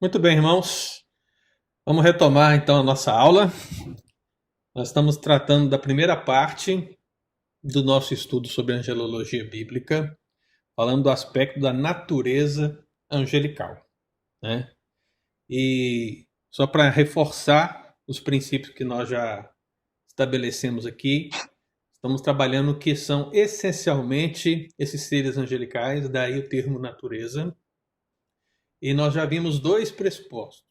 Muito bem, irmãos. Vamos retomar então a nossa aula. Nós estamos tratando da primeira parte do nosso estudo sobre angelologia bíblica, falando do aspecto da natureza angelical, né? E só para reforçar os princípios que nós já estabelecemos aqui, estamos trabalhando o que são essencialmente esses seres angelicais, daí o termo natureza. E nós já vimos dois pressupostos.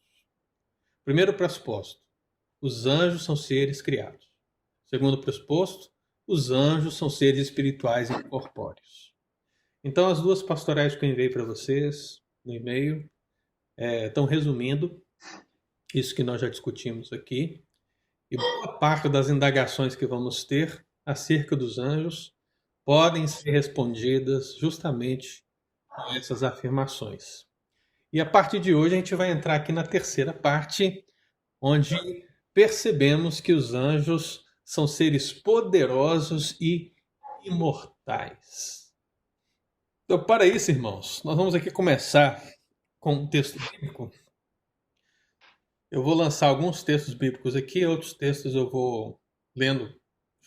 Primeiro pressuposto: os anjos são seres criados. Segundo pressuposto, os anjos são seres espirituais e corpóreos. Então, as duas pastorais que eu enviei para vocês no e-mail estão resumindo isso que nós já discutimos aqui. E boa parte das indagações que vamos ter acerca dos anjos podem ser respondidas justamente com essas afirmações. E a partir de hoje a gente vai entrar aqui na terceira parte, onde percebemos que os anjos são seres poderosos e imortais. Então, para isso, irmãos, nós vamos aqui começar com um texto bíblico. Eu vou lançar alguns textos bíblicos aqui, outros textos eu vou lendo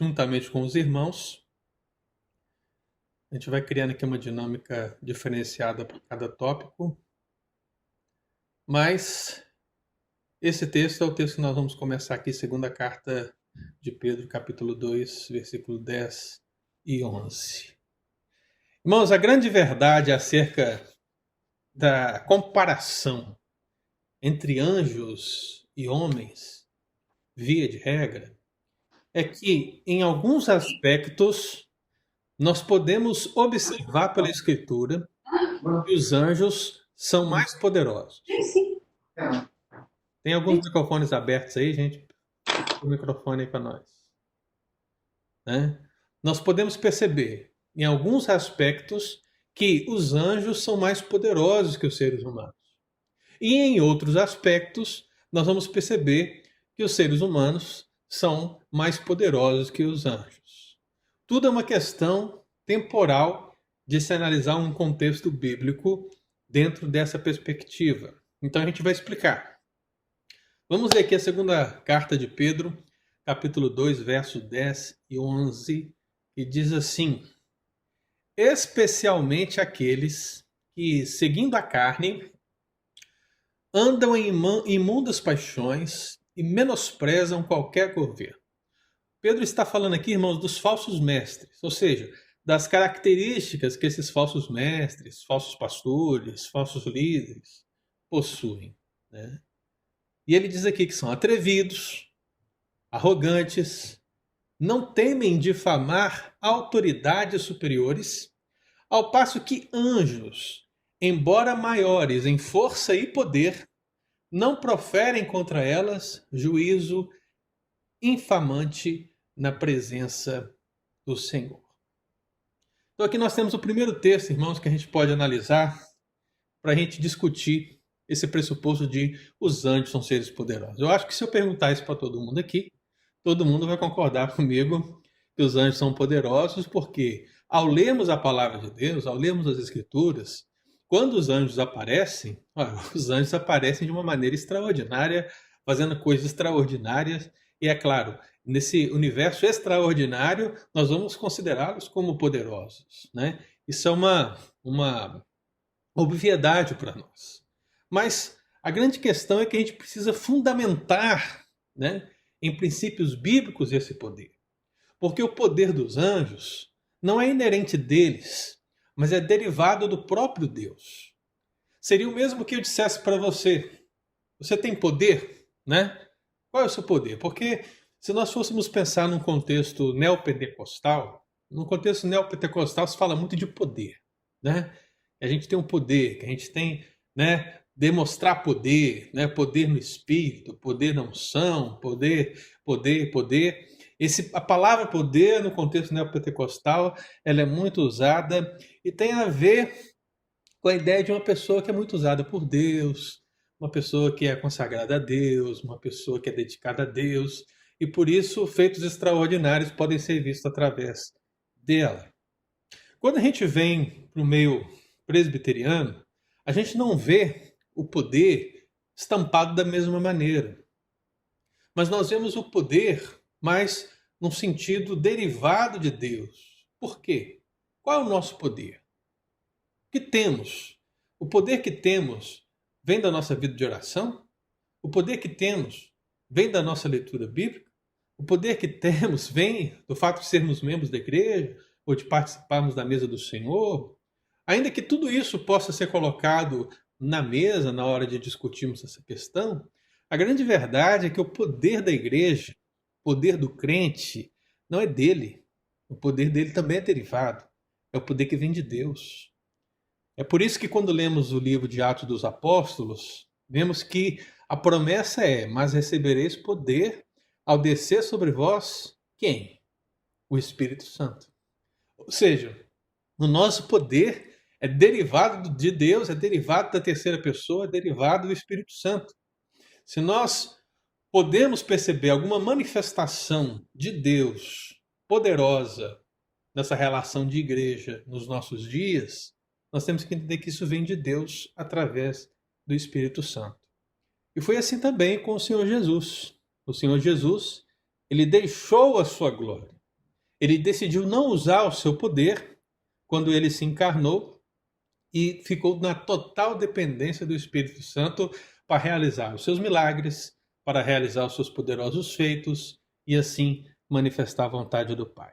juntamente com os irmãos. A gente vai criando aqui uma dinâmica diferenciada para cada tópico. Mas esse texto é o texto que nós vamos começar aqui, segunda carta de Pedro, capítulo 2, versículo 10 e 11. Irmãos, a grande verdade acerca da comparação entre anjos e homens, via de regra, é que em alguns aspectos nós podemos observar pela Escritura que os anjos são mais poderosos. Tem alguns microfones abertos aí, gente? O microfone aí para nós. Né? Nós podemos perceber, em alguns aspectos, que os anjos são mais poderosos que os seres humanos. E em outros aspectos, nós vamos perceber que os seres humanos são mais poderosos que os anjos. Tudo é uma questão temporal de se analisar um contexto bíblico dentro dessa perspectiva. Então a gente vai explicar. Vamos ler aqui a segunda carta de Pedro, capítulo 2, versos 10 e 11, que diz assim: especialmente aqueles que, seguindo a carne, andam em imundas paixões e menosprezam qualquer governo. Pedro está falando aqui, irmãos, dos falsos mestres, ou seja, das características que esses falsos mestres, falsos pastores, falsos líderes possuem, né? E ele diz aqui que são atrevidos, arrogantes, não temem difamar autoridades superiores, ao passo que anjos, embora maiores em força e poder, não proferem contra elas juízo infamante na presença do Senhor. Então aqui nós temos o primeiro texto, irmãos, que a gente pode analisar para a gente discutir esse pressuposto de os anjos são seres poderosos. Eu acho que se eu perguntar isso para todo mundo aqui, todo mundo vai concordar comigo que os anjos são poderosos, porque ao lermos a palavra de Deus, ao lermos as Escrituras, quando os anjos aparecem, os anjos aparecem de uma maneira extraordinária, fazendo coisas extraordinárias, e é claro, nesse universo extraordinário, nós vamos considerá-los como poderosos, né? Isso é uma obviedade para nós. Mas a grande questão é que a gente precisa fundamentar, né, em princípios bíblicos esse poder. Porque o poder dos anjos não é inerente deles, mas é derivado do próprio Deus. Seria o mesmo que eu dissesse para você: você tem poder, né? Qual é o seu poder? Porque se nós fôssemos pensar num contexto neopentecostal, no contexto neopentecostal se fala muito de poder, né? A gente tem um poder, que a gente tem, né, demonstrar poder, né, poder no espírito, poder na unção, poder. A palavra poder no contexto neopentecostal, ela é muito usada e tem a ver com a ideia de uma pessoa que é muito usada por Deus, uma pessoa que é consagrada a Deus, uma pessoa que é dedicada a Deus, e por isso feitos extraordinários podem ser vistos através dela. Quando a gente vem para o meio presbiteriano, a gente não vê o poder estampado da mesma maneira. Mas nós vemos o poder mais num sentido derivado de Deus. Por quê? Qual é o nosso poder? O que temos? O poder que temos vem da nossa vida de oração? O poder que temos vem da nossa leitura bíblica? O poder que temos vem do fato de sermos membros da igreja ou de participarmos da mesa do Senhor? Ainda que tudo isso possa ser colocado na mesa na hora de discutirmos essa questão, a grande verdade é que o poder da igreja, o poder do crente, não é dele. O poder dele também é derivado. É o poder que vem de Deus. É por isso que quando lemos o livro de Atos dos Apóstolos, vemos que a promessa é: mas recebereis poder ao descer sobre vós quem? O Espírito Santo. Ou seja, o nosso poder é derivado de Deus, é derivado da terceira pessoa, é derivado do Espírito Santo. Se nós podemos perceber alguma manifestação de Deus poderosa nessa relação de igreja nos nossos dias, nós temos que entender que isso vem de Deus através do Espírito Santo. E foi assim também com o Senhor Jesus. O Senhor Jesus, ele deixou a sua glória. Ele decidiu não usar o seu poder quando ele se encarnou e ficou na total dependência do Espírito Santo para realizar os seus milagres, para realizar os seus poderosos feitos e assim manifestar a vontade do Pai.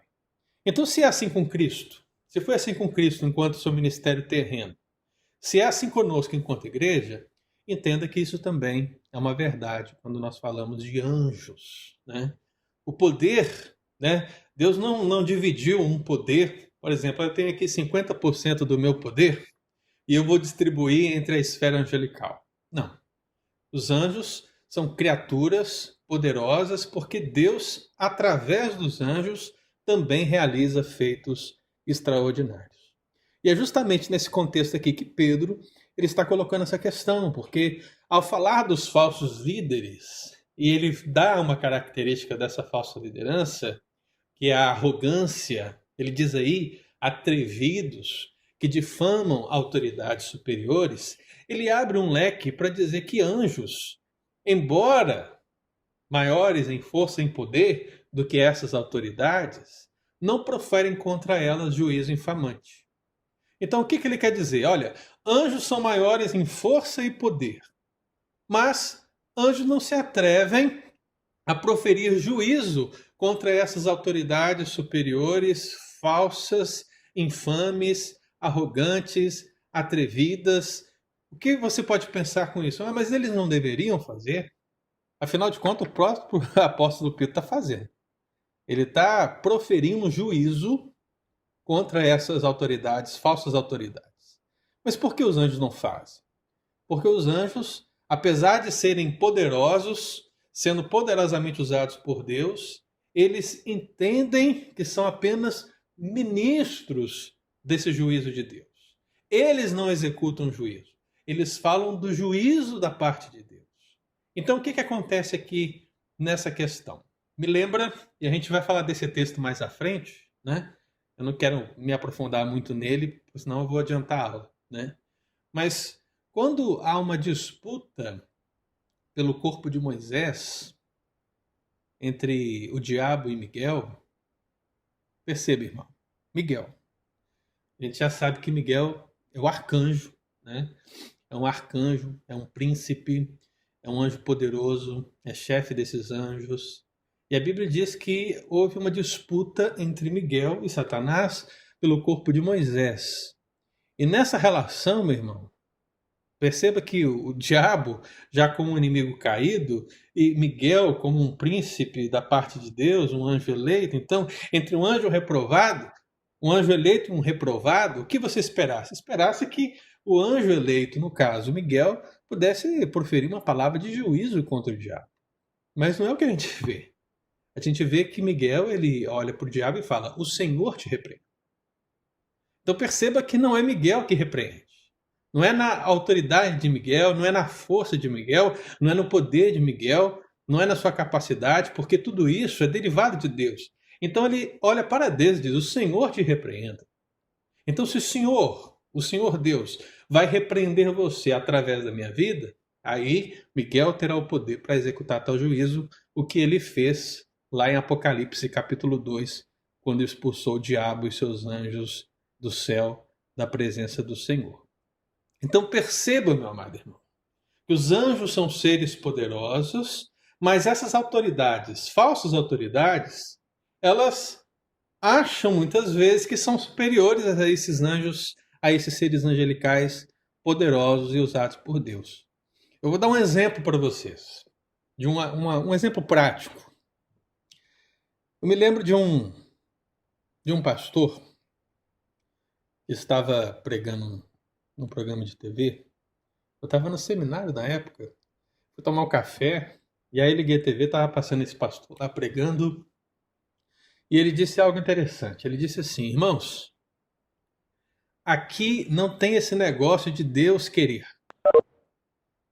Então, se é assim com Cristo, se foi assim com Cristo enquanto seu ministério terreno, se é assim conosco enquanto igreja, entenda que isso também é uma verdade quando nós falamos de anjos, né? O poder, né? Deus não dividiu um poder. Por exemplo, eu tenho aqui 50% do meu poder e eu vou distribuir entre a esfera angelical. Não. Os anjos são criaturas poderosas porque Deus, através dos anjos, também realiza feitos extraordinários. E é justamente nesse contexto aqui que Pedro ele está colocando essa questão, porque ao falar dos falsos líderes, e ele dá uma característica dessa falsa liderança, que é a arrogância, ele diz aí, atrevidos, que difamam autoridades superiores, ele abre um leque para dizer que anjos, embora maiores em força e em poder do que essas autoridades, não proferem contra elas juízo infamante. Então o que ele quer dizer? Olha, anjos são maiores em força e poder, mas anjos não se atrevem a proferir juízo contra essas autoridades superiores falsas, infames, arrogantes, atrevidas. O que você pode pensar com isso? Mas eles não deveriam fazer? Afinal de contas, o próprio apóstolo Pedro está fazendo. Ele está proferindo juízo contra essas autoridades, falsas autoridades. Mas por que os anjos não fazem? Porque os anjos, apesar de serem poderosos, sendo poderosamente usados por Deus, eles entendem que são apenas ministros desse juízo de Deus. Eles não executam juízo. Eles falam do juízo da parte de Deus. Então, o que acontece aqui nessa questão? Me lembra, e a gente vai falar desse texto mais à frente, né? Eu não quero me aprofundar muito nele, senão eu vou adiantar a aula, né? Mas quando há uma disputa pelo corpo de Moisés entre o diabo e Miguel, perceba, irmão, Miguel. A gente já sabe que Miguel é o arcanjo, né? É um arcanjo, é um príncipe, é um anjo poderoso, é chefe desses anjos. E a Bíblia diz que houve uma disputa entre Miguel e Satanás pelo corpo de Moisés. E nessa relação, meu irmão, perceba que o diabo, já como um inimigo caído, e Miguel como um príncipe da parte de Deus, um anjo eleito. Então, entre um anjo reprovado, um anjo eleito e um reprovado, o que você esperasse? Esperasse que o anjo eleito, no caso Miguel, pudesse proferir uma palavra de juízo contra o diabo. Mas não é o que a gente vê. A gente vê que Miguel ele olha para o diabo e fala: o Senhor te repreende. Então perceba que não é Miguel que repreende. Não é na autoridade de Miguel, não é na força de Miguel, não é no poder de Miguel, não é na sua capacidade, porque tudo isso é derivado de Deus. Então ele olha para Deus e diz: o Senhor te repreenda. Então se o Senhor Deus, vai repreender você através da minha vida, Aí Miguel terá o poder para executar tal juízo, o que ele fez lá em Apocalipse capítulo 2, quando expulsou o diabo e seus anjos do céu da presença do Senhor. Então perceba, meu amado irmão, que os anjos são seres poderosos, mas essas autoridades, falsas autoridades, elas acham muitas vezes que são superiores a esses anjos, a esses seres angelicais poderosos e usados por Deus. Eu vou dar um exemplo para vocês, de um exemplo prático. Eu me lembro de um pastor que estava pregando num programa de TV. Eu estava no seminário na época, fui tomar um café, e aí liguei a TV, estava passando esse pastor lá pregando, e ele disse algo interessante. Ele disse assim: irmãos, aqui não tem esse negócio de Deus querer.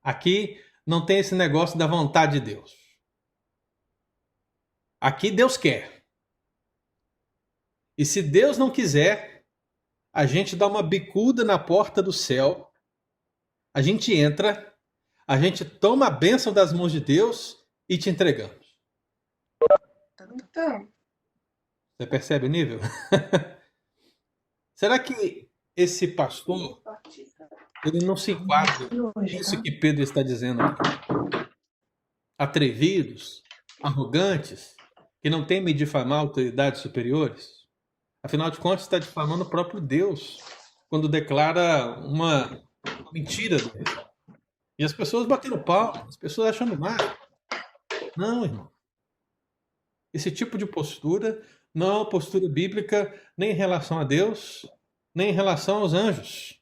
Aqui não tem esse negócio da vontade de Deus. Aqui Deus quer. E se Deus não quiser, a gente dá uma bicuda na porta do céu, a gente entra, a gente toma a bênção das mãos de Deus e te entregamos. Então, Você percebe o nível? Será que esse pastor ele não se enquadra nisso que Pedro está dizendo aqui? Atrevidos, arrogantes, que não temem difamar autoridades superiores? Afinal de contas, está difamando o próprio Deus quando declara uma mentira dele. E as pessoas batendo pau, as pessoas achando mal. Não, irmão. Esse tipo de postura não é uma postura bíblica nem em relação a Deus, nem em relação aos anjos.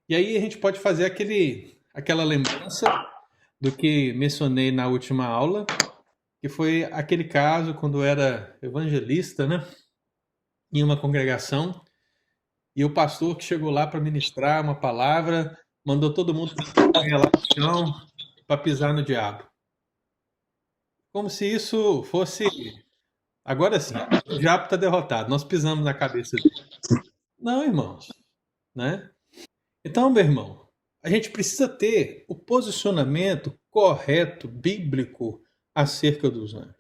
E aí a gente pode fazer aquela lembrança do que mencionei na última aula, que foi aquele caso quando eu era evangelista, né? Em uma congregação, e o pastor que chegou lá para ministrar uma palavra mandou todo mundo lá no chão para pisar no diabo. Como se isso fosse. Agora sim, o diabo está derrotado, nós pisamos na cabeça dele. Não, irmãos. Né? Então, meu irmão, a gente precisa ter o posicionamento correto, bíblico, acerca dos anjos.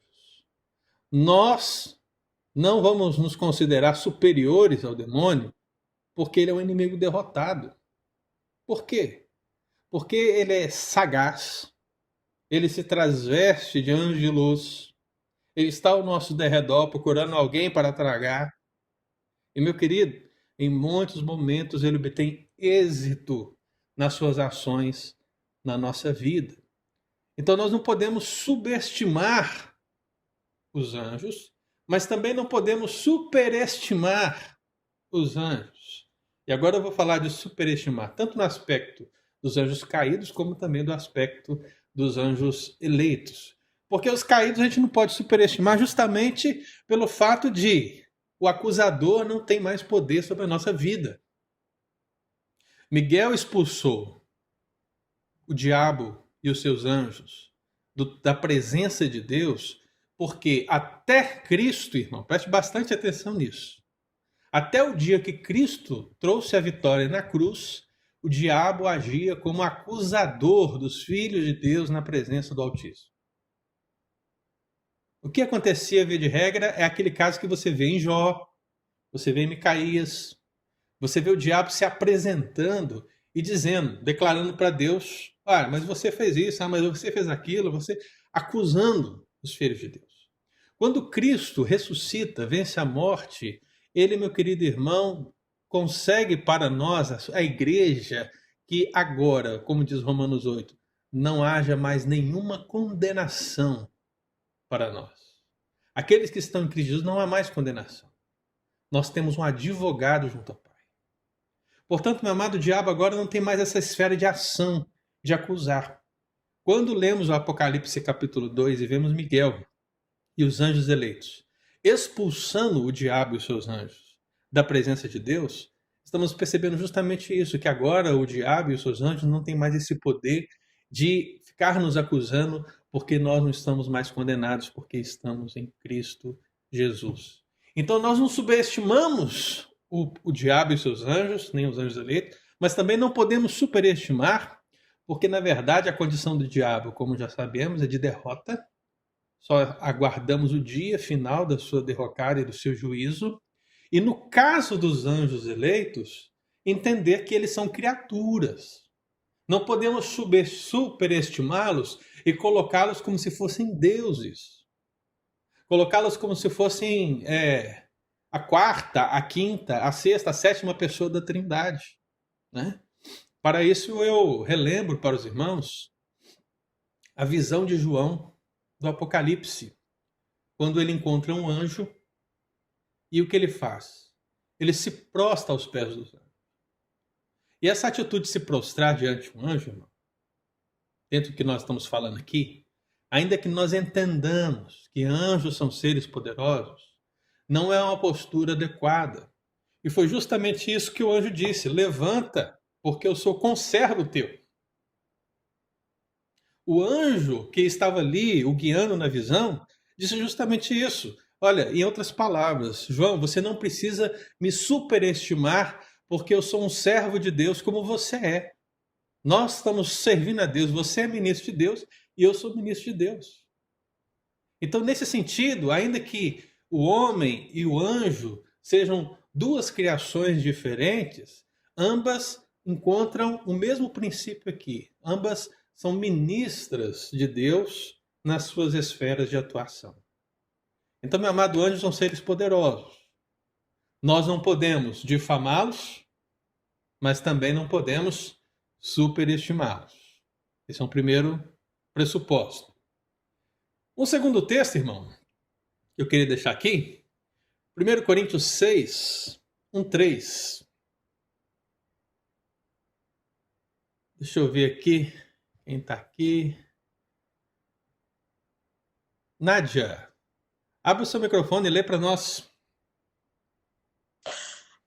Nós não vamos nos considerar superiores ao demônio porque ele é um inimigo derrotado. Por quê? Porque ele é sagaz, ele se transveste de anjo de luz, ele está ao nosso derredor procurando alguém para tragar. E, meu querido, em muitos momentos ele obtém êxito nas suas ações na nossa vida. Então nós não podemos subestimar os anjos, mas também não podemos superestimar os anjos. E agora eu vou falar de superestimar, tanto no aspecto dos anjos caídos, como também do aspecto dos anjos eleitos. Porque os caídos a gente não pode superestimar justamente pelo fato de o acusador não tem mais poder sobre a nossa vida. Miguel expulsou o diabo e os seus anjos da presença de Deus, porque até Cristo, irmão, preste bastante atenção nisso. Até o dia que Cristo trouxe a vitória na cruz, o diabo agia como acusador dos filhos de Deus na presença do Altíssimo. O que acontecia, via de regra, é aquele caso que você vê em Jó, você vê em Micaías, você vê o diabo se apresentando e dizendo, declarando para Deus, mas você fez isso, mas você fez aquilo, você acusando os filhos de Deus. Quando Cristo ressuscita, vence a morte, ele, meu querido irmão, consegue para nós, a igreja, que agora, como diz Romanos 8, não haja mais nenhuma condenação para nós. Aqueles que estão em Cristo Jesus não há mais condenação. Nós temos um advogado junto ao Pai. Portanto, meu amado, o diabo agora não tem mais essa esfera de ação, de acusar. Quando lemos o Apocalipse capítulo 2 e vemos Miguel e os anjos eleitos expulsando o diabo e os seus anjos da presença de Deus, estamos percebendo justamente isso, que agora o diabo e os seus anjos não têm mais esse poder de ficar nos acusando porque nós não estamos mais condenados, porque estamos em Cristo Jesus. Então nós não subestimamos o diabo e seus anjos, nem os anjos eleitos, mas também não podemos superestimar, porque na verdade a condição do diabo, como já sabemos, é de derrota. Só aguardamos o dia final da sua derrocada e do seu juízo. E no caso dos anjos eleitos, entender que eles são criaturas. Não podemos superestimá-los e colocá-los como se fossem deuses. Colocá-los como se fossem a quarta, a quinta, a sexta, a sétima pessoa da Trindade, né? Para isso eu relembro para os irmãos a visão de João do Apocalipse, quando ele encontra um anjo e o que ele faz? Ele se prostra aos pés dos anjos. E essa atitude de se prostrar diante de um anjo, irmão, dentro do que nós estamos falando aqui, ainda que nós entendamos que anjos são seres poderosos, não é uma postura adequada. E foi justamente isso que o anjo disse: levanta, porque eu sou conservo teu. O anjo que estava ali, o guiando na visão, disse justamente isso. Olha, em outras palavras, João, você não precisa me superestimar, porque eu sou um servo de Deus como você é. Nós estamos servindo a Deus, você é ministro de Deus e eu sou ministro de Deus. Então, nesse sentido, ainda que o homem e o anjo sejam duas criações diferentes, ambas encontram o mesmo princípio aqui. Ambas são ministras de Deus nas suas esferas de atuação. Então, meu amado, anjos são seres poderosos. Nós não podemos difamá-los, mas também não podemos superestimá-los. Esse é um primeiro pressuposto. Um segundo texto, irmão, que eu queria deixar aqui, 1 Coríntios 6, 3. Deixa eu ver aqui, quem está aqui. Nádia, abre o seu microfone e lê para nós.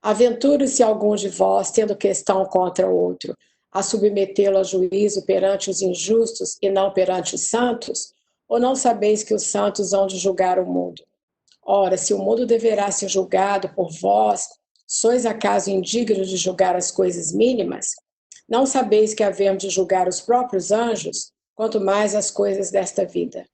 Aventure-se alguns de vós, tendo questão contra o outro, a submetê-lo a juízo perante os injustos e não perante os santos? Ou não sabeis que os santos hão de julgar o mundo? Ora, se o mundo deverá ser julgado por vós, sois acaso indignos de julgar as coisas mínimas? Não sabeis que havemos de julgar os próprios anjos, quanto mais as coisas desta vida?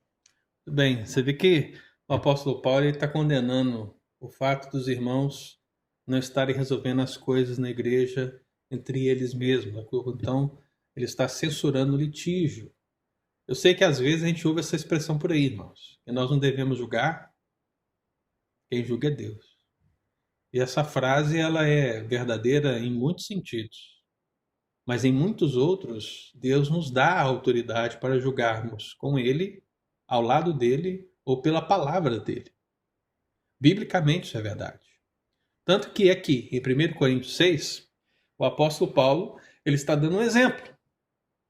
Bem, você vê que o apóstolo Paulo está condenando o fato dos irmãos não estarem resolvendo as coisas na igreja entre eles mesmos. Então, ele está censurando o litígio. Eu sei que às vezes a gente ouve essa expressão por aí, irmãos, que nós não devemos julgar, quem julga é Deus. E essa frase ela é verdadeira em muitos sentidos. Mas em muitos outros, Deus nos dá a autoridade para julgarmos com Ele, ao lado dele ou pela palavra dele. Biblicamente isso é verdade. Tanto que aqui, em 1 Coríntios 6, o apóstolo Paulo ele está dando um exemplo.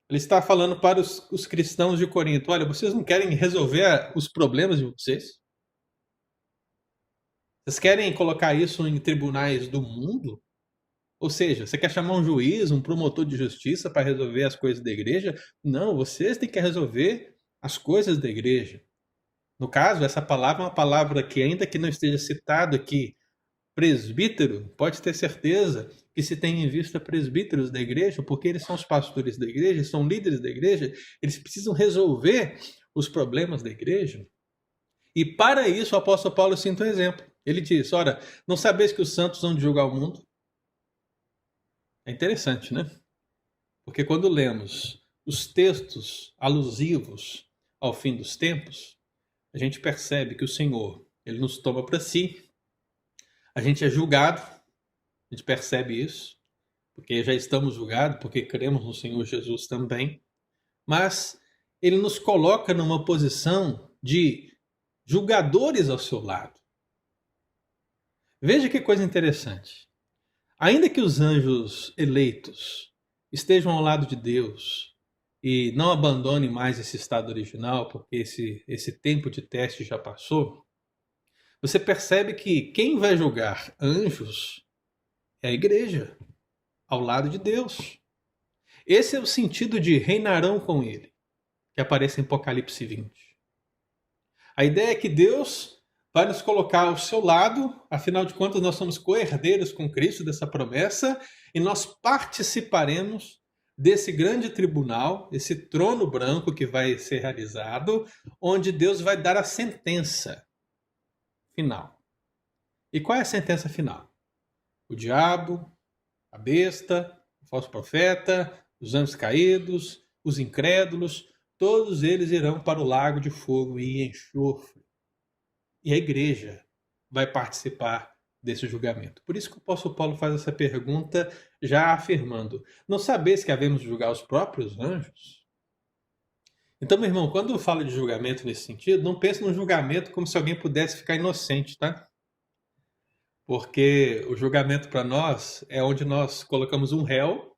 Ele está falando para os cristãos de Corinto: olha, vocês não querem resolver os problemas de vocês? Vocês querem colocar isso em tribunais do mundo? Ou seja, você quer chamar um juiz, um promotor de justiça para resolver as coisas da igreja? Não, vocês têm que resolver as coisas da igreja. No caso, essa palavra é uma palavra que, ainda que não esteja citado aqui, presbítero, pode ter certeza que se tem em vista presbíteros da igreja, porque eles são os pastores da igreja, são líderes da igreja, eles precisam resolver os problemas da igreja. E para isso o apóstolo Paulo cita um exemplo. Ele diz: ora, não sabeis que os santos vão julgar o mundo? É interessante, né? Porque quando lemos os textos alusivos ao fim dos tempos, a gente percebe que o Senhor, ele nos toma para si. A gente é julgado, a gente percebe isso, porque já estamos julgados, porque cremos no Senhor Jesus também. Mas ele nos coloca numa posição de julgadores ao seu lado. Veja que coisa interessante. Ainda que os anjos eleitos estejam ao lado de Deus e não abandonem mais esse estado original, porque esse tempo de teste já passou, você percebe que quem vai julgar anjos é a igreja, ao lado de Deus. Esse é o sentido de reinarão com ele, que aparece em Apocalipse 20. A ideia é que Deus vai nos colocar ao seu lado, afinal de contas nós somos co-herdeiros com Cristo dessa promessa, e nós participaremos desse grande tribunal, esse trono branco que vai ser realizado, onde Deus vai dar a sentença final. E qual é a sentença final? O diabo, a besta, o falso profeta, os anjos caídos, os incrédulos, todos eles irão para o lago de fogo e enxofre. E a igreja vai participar desse julgamento. Por isso que o apóstolo Paulo faz essa pergunta, já afirmando: não sabeis que havemos de julgar os próprios anjos? Então, meu irmão, quando eu falo de julgamento nesse sentido, não pense no julgamento como se alguém pudesse ficar inocente, tá? Porque o julgamento para nós é onde nós colocamos um réu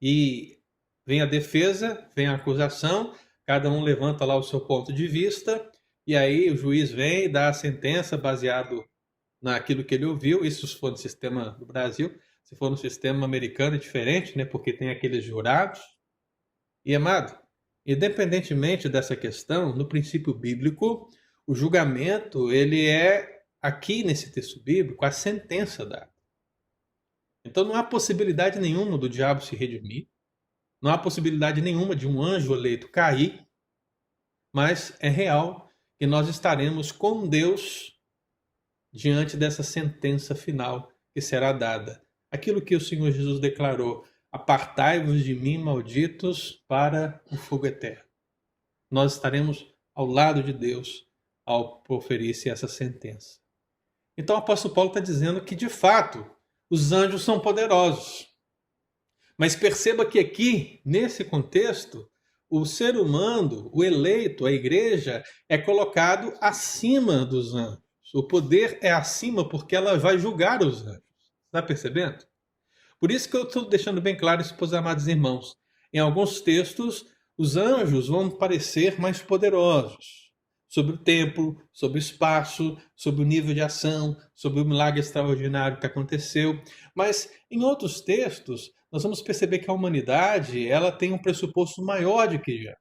e vem a defesa, vem a acusação, cada um levanta lá o seu ponto de vista, e aí o juiz vem e dá a sentença baseado naquilo que ele ouviu. Isso se for no sistema do Brasil. Se for no sistema americano é diferente, né? Porque tem aqueles jurados. E, amado, independentemente dessa questão, no princípio bíblico, o julgamento, ele é, aqui nesse texto bíblico, a sentença dada. Então não há possibilidade nenhuma do diabo se redimir, não há possibilidade nenhuma de um anjo eleito cair, mas é real que nós estaremos com Deus diante dessa sentença final que será dada. Aquilo que o Senhor Jesus declarou: apartai-vos de mim, malditos, para o fogo eterno. Nós estaremos ao lado de Deus ao proferir-se essa sentença. Então o apóstolo Paulo está dizendo que, de fato, os anjos são poderosos. Mas perceba que aqui, nesse contexto, o ser humano, o eleito, a igreja, é colocado acima dos anjos. O poder é acima porque ela vai julgar os anjos. Está percebendo? Por isso que eu estou deixando bem claro isso para os amados irmãos. Em alguns textos, os anjos vão parecer mais poderosos sobre o templo, sobre o espaço, sobre o nível de ação, sobre o milagre extraordinário que aconteceu. Mas em outros textos, nós vamos perceber que a humanidade ela tem um pressuposto maior de que já.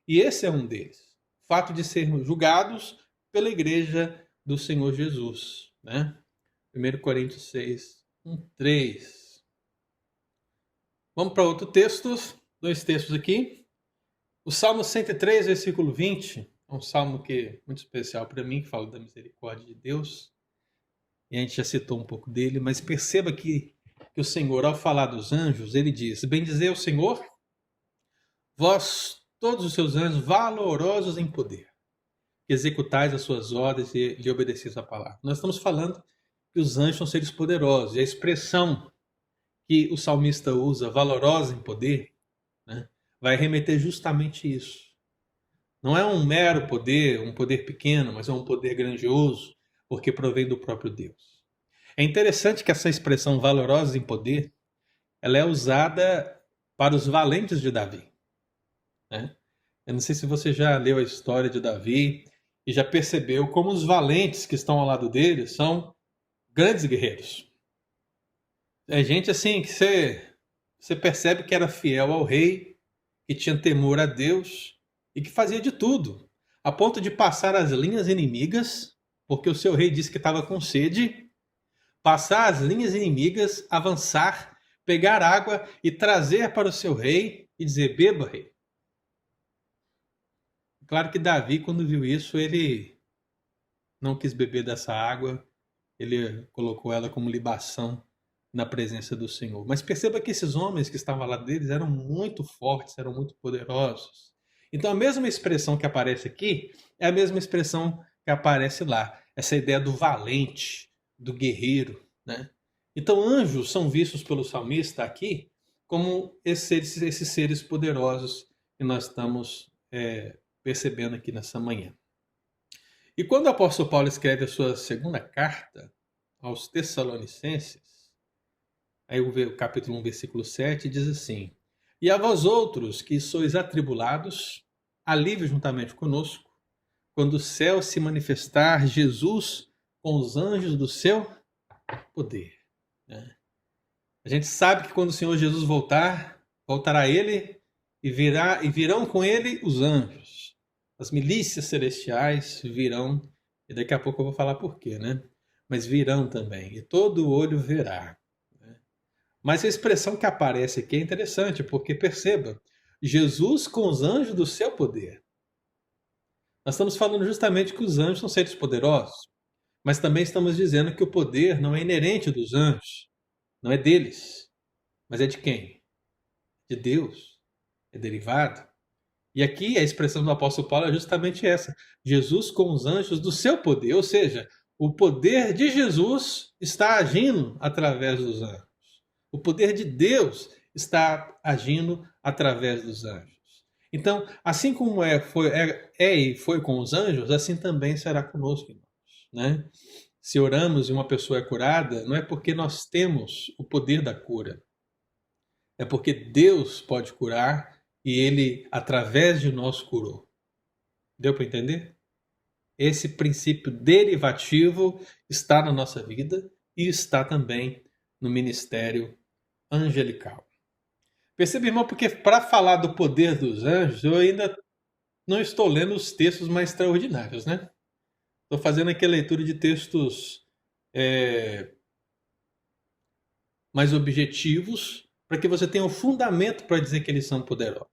E esse é um deles. O fato de sermos julgados pela igreja do Senhor Jesus. Né? 1 Coríntios 6, 1, 3. Vamos para outro texto, dois textos aqui. O Salmo 103, versículo 20, é um salmo que é muito especial para mim, que fala da misericórdia de Deus. E a gente já citou um pouco dele, mas perceba que o Senhor, ao falar dos anjos, ele diz: bendizei o Senhor, vós todos os seus anjos valorosos em poder, que executais as suas ordens e lhe obedeceis a palavra. Nós estamos falando que os anjos são seres poderosos, e a expressão que o salmista usa, valorosa em poder, né, vai remeter justamente isso. Não é um mero poder, um poder pequeno, mas é um poder grandioso, porque provém do próprio Deus. É interessante que essa expressão valorosa em poder, ela é usada para os valentes de Davi. Né? Eu não sei se você já leu a história de Davi e já percebeu como os valentes que estão ao lado dele são grandes guerreiros. É gente assim que você percebe que era fiel ao rei, que tinha temor a Deus e que fazia de tudo, a ponto de passar as linhas inimigas, porque o seu rei disse que estava com sede, passar as linhas inimigas, avançar, pegar água e trazer para o seu rei e dizer: beba, rei. Claro que Davi, quando viu isso, ele não quis beber dessa água, ele colocou ela como libação na presença do Senhor. Mas perceba que esses homens que estavam lá deles eram muito fortes, eram muito poderosos. Então a mesma expressão que aparece aqui é a mesma expressão que aparece lá. Essa ideia do valente, do guerreiro. Né? Então anjos são vistos pelo salmista aqui como esses seres poderosos que nós estamos percebendo aqui nessa manhã. E quando o apóstolo Paulo escreve a sua segunda carta aos Tessalonicenses, aí o capítulo 1, versículo 7, diz assim: e a vós outros que sois atribulados, alívio juntamente conosco, quando o céu se manifestar Jesus com os anjos do seu poder. Né? A gente sabe que quando o Senhor Jesus voltar, voltará ele e virão com ele os anjos. As milícias celestiais virão, e daqui a pouco eu vou falar por quê, né? Mas virão também, e todo olho verá. Né? Mas a expressão que aparece aqui é interessante, porque perceba, Jesus com os anjos do seu poder. Nós estamos falando justamente que os anjos são seres poderosos, mas também estamos dizendo que o poder não é inerente dos anjos, não é deles, mas é de quem? De Deus. É derivado. E aqui a expressão do apóstolo Paulo é justamente essa: Jesus com os anjos do seu poder, ou seja, o poder de Jesus está agindo através dos anjos. O poder de Deus está agindo através dos anjos. Então, assim como e foi com os anjos, assim também será conosco, irmãos, né? Se oramos e uma pessoa é curada, não é porque nós temos o poder da cura, é porque Deus pode curar e Ele, através de nós, curou. Deu para entender? Esse princípio derivativo está na nossa vida e está também no ministério angelical. Percebe, irmão, porque para falar do poder dos anjos, eu ainda não estou lendo os textos mais extraordinários, né? Estou fazendo aqui a leitura de textos mais objetivos, para que você tenha o fundamento para dizer que eles são poderosos,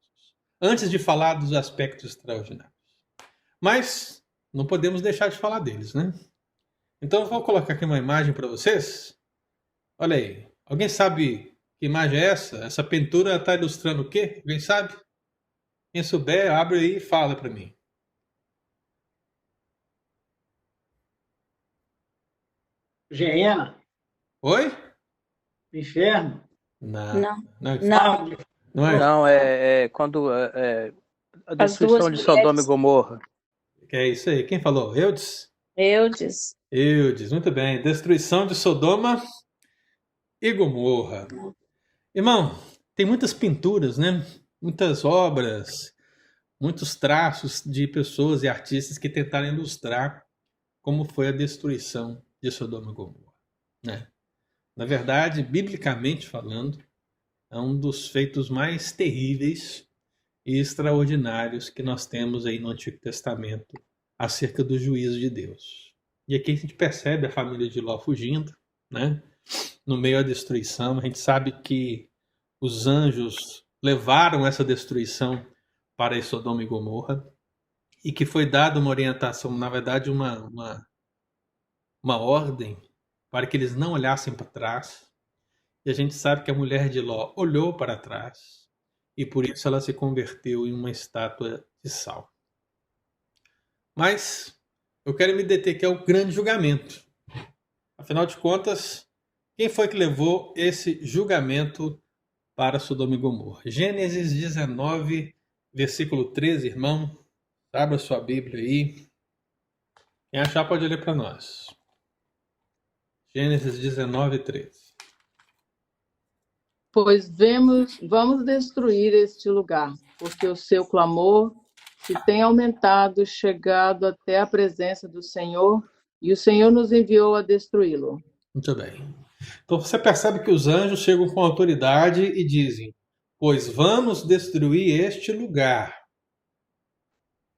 antes de falar dos aspectos extraordinários. Mas não podemos deixar de falar deles, né? Então eu vou colocar aqui uma imagem para vocês. Olha aí. Alguém sabe que imagem é essa? Essa pintura está ilustrando o quê? Alguém sabe? Quem souber, abre aí e fala para mim. Geena, Oi? inferno. Não. Não, Não, não. não é? Não, é quando a As duas destruição de Sodoma e mulheres. Gomorra. Que é isso aí. Quem falou? Eudes? Eudes. Eudes, muito bem. Destruição de Sodoma e Gomorra. Irmão, tem muitas pinturas, né? Muitas obras, muitos traços de pessoas e artistas que tentaram ilustrar como foi a destruição de Sodoma e Gomorra, né? Na verdade, biblicamente falando, é um dos feitos mais terríveis e extraordinários que nós temos aí no Antigo Testamento acerca do juízo de Deus. E aqui a gente percebe a família de Ló fugindo, né? No meio da destruição, a gente sabe que os anjos levaram essa destruição para Sodoma e Gomorra e que foi dada uma orientação, na verdade, uma ordem para que eles não olhassem para trás. E a gente sabe que a mulher de Ló olhou para trás e por isso ela se converteu em uma estátua de sal. Mas eu quero me deter que é o grande julgamento. Afinal de contas, quem foi que levou esse julgamento para Sodoma e Gomorra? Gênesis 19, versículo 13, irmão. Abra sua Bíblia aí. Quem achar pode ler para nós. Gênesis 19, 13. Pois vamos destruir este lugar, porque o seu clamor se tem aumentado, chegado até a presença do Senhor, e o Senhor nos enviou a destruí-lo. Muito bem. Então você percebe que os anjos chegam com autoridade e dizem: pois vamos destruir este lugar.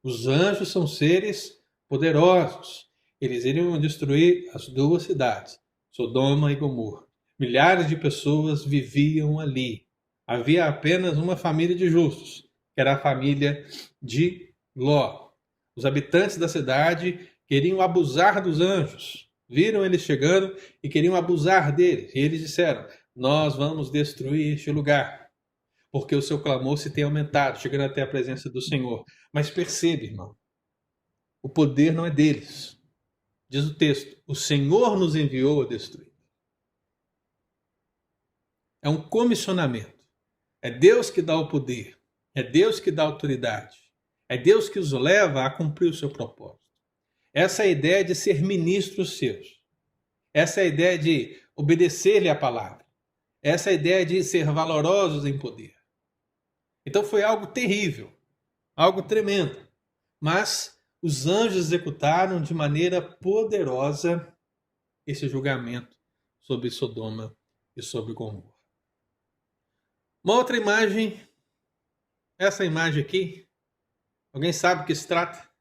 Os anjos são seres poderosos. Eles iriam destruir as duas cidades, Sodoma e Gomorra. Milhares de pessoas viviam ali. Havia apenas uma família de justos, que era a família de Ló. Os habitantes da cidade queriam abusar dos anjos. Viram eles chegando e queriam abusar deles. E eles disseram: nós vamos destruir este lugar, porque o seu clamor se tem aumentado, chegando até a presença do Senhor. Mas percebe, irmão, o poder não é deles. Diz o texto: o Senhor nos enviou a destruir. É um comissionamento. É Deus que dá o poder. É Deus que dá a autoridade. É Deus que os leva a cumprir o seu propósito. Essa é a ideia de ser ministros seus. Essa é a ideia de obedecer-lhe a palavra. Essa é a ideia de ser valorosos em poder. Então foi algo terrível, algo tremendo. Mas os anjos executaram de maneira poderosa esse julgamento sobre Sodoma e sobre Gomorra. Uma outra imagem, essa imagem aqui, alguém sabe do que se trata?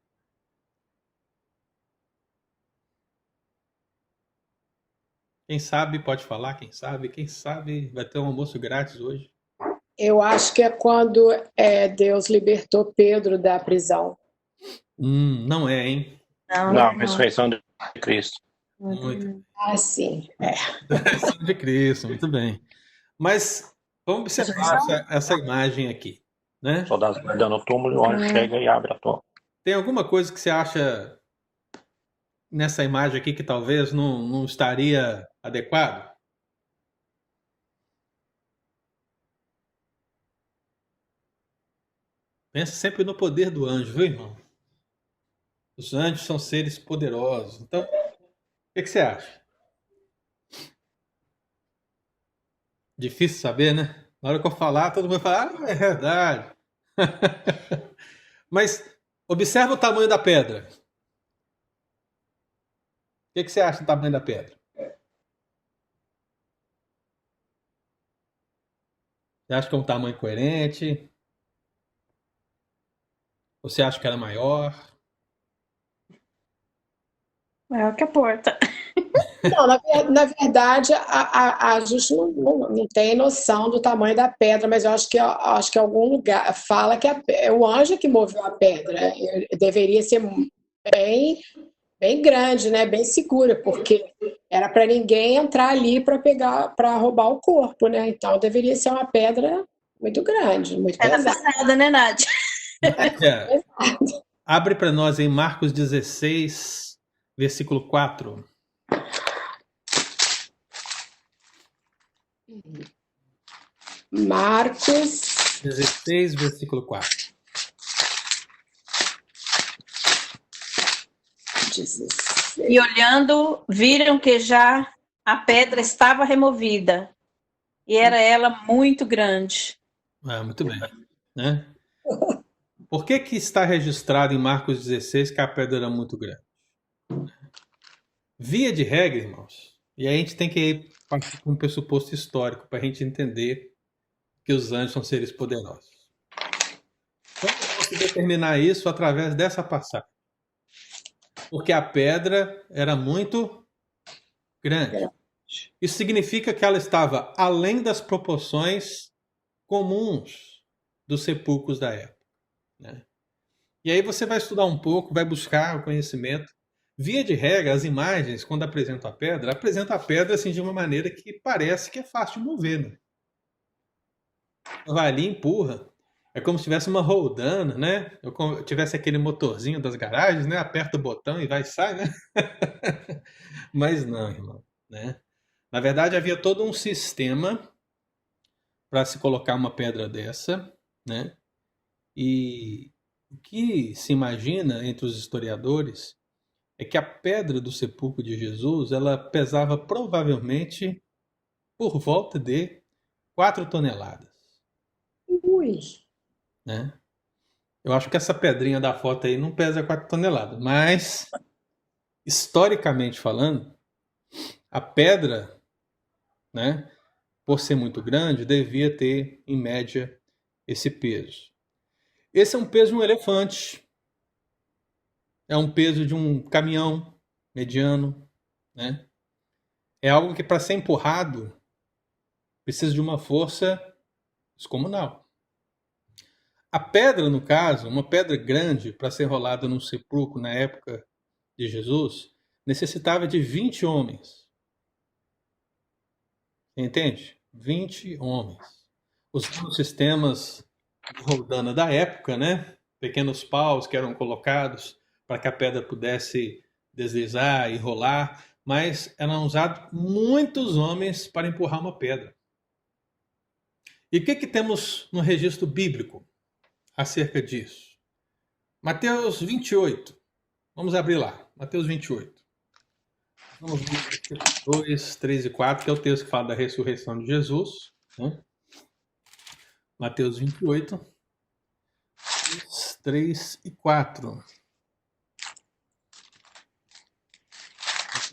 Quem sabe pode falar, quem sabe vai ter um almoço grátis hoje. Eu acho que é quando Deus libertou Pedro da prisão. Não é, hein? Não, ressurreição de Cristo. Muito. Ah, sim. Ressurreição de Cristo, muito bem. Mas vamos observar essa imagem aqui, né? Soldados guardando o túmulo, o anjo chega e abre a tumba. Tem alguma coisa que você acha nessa imagem aqui que talvez não estaria adequado? Pensa sempre no poder do anjo, viu, irmão? Os anjos são seres poderosos. Então, o que você acha? Difícil saber, né? Na hora que eu falar, todo mundo vai falar, é verdade. Mas observa o tamanho da pedra. O que você acha do tamanho da pedra? Você acha que é um tamanho coerente? Ou você acha que era maior? Maior que a porta. Não, na verdade, a gente não tem noção do tamanho da pedra, mas eu acho que algum lugar fala que é o anjo que moveu a pedra. Deveria ser bem, bem grande, né? Bem segura, porque era para ninguém entrar ali para roubar o corpo, né? Então deveria ser uma pedra muito grande, muito Era pesada. pesada, né, Nádia? Abre para nós em Marcos 16, versículo 4. Marcos 16, versículo 4. 16. E olhando, viram que já a pedra estava removida, e era ela muito grande. Muito bem. Né? Por que está registrado em Marcos 16 que a pedra era muito grande? Via de regra, irmãos, e aí a gente tem que partir com um pressuposto histórico para a gente entender que os anjos são seres poderosos. Então, eu posso determinar isso através dessa passagem. Porque a pedra era muito grande. Isso significa que ela estava além das proporções comuns dos sepulcros da época. Né? E aí você vai estudar um pouco, vai buscar o conhecimento. Via de regra, as imagens, quando apresentam a pedra assim, de uma maneira que parece que é fácil de mover. Né? Vai ali, empurra. É como se tivesse uma roldana, né? Eu tivesse aquele motorzinho das garagens, né? Aperta o botão e vai e sai, né? Mas não, irmão. Né? Na verdade, havia todo um sistema para se colocar uma pedra dessa, né? E o que se imagina entre os historiadores é que a pedra do sepulcro de Jesus, ela pesava provavelmente por volta de 4 toneladas. Ui. Né? Eu acho que essa pedrinha da foto aí não pesa 4 toneladas, mas historicamente falando, a pedra, né, por ser muito grande, devia ter em média esse peso. Esse é um peso de um elefante, é um peso de um caminhão mediano, né? É algo que para ser empurrado precisa de uma força descomunal. A pedra, no caso, uma pedra grande para ser rolada num sepulcro na época de Jesus, necessitava de 20 homens. Você entende? 20 homens. Usando sistemas de roldana da época, né? Pequenos paus que eram colocados para que a pedra pudesse deslizar e rolar, mas eram usados muitos homens para empurrar uma pedra. E o que temos no registro bíblico acerca disso? Mateus 28. Vamos abrir lá. Mateus 28. Vamos ver 2, 3 e 4, que é o texto que fala da ressurreição de Jesus. Né? Mateus 28, 2, 3 e 4.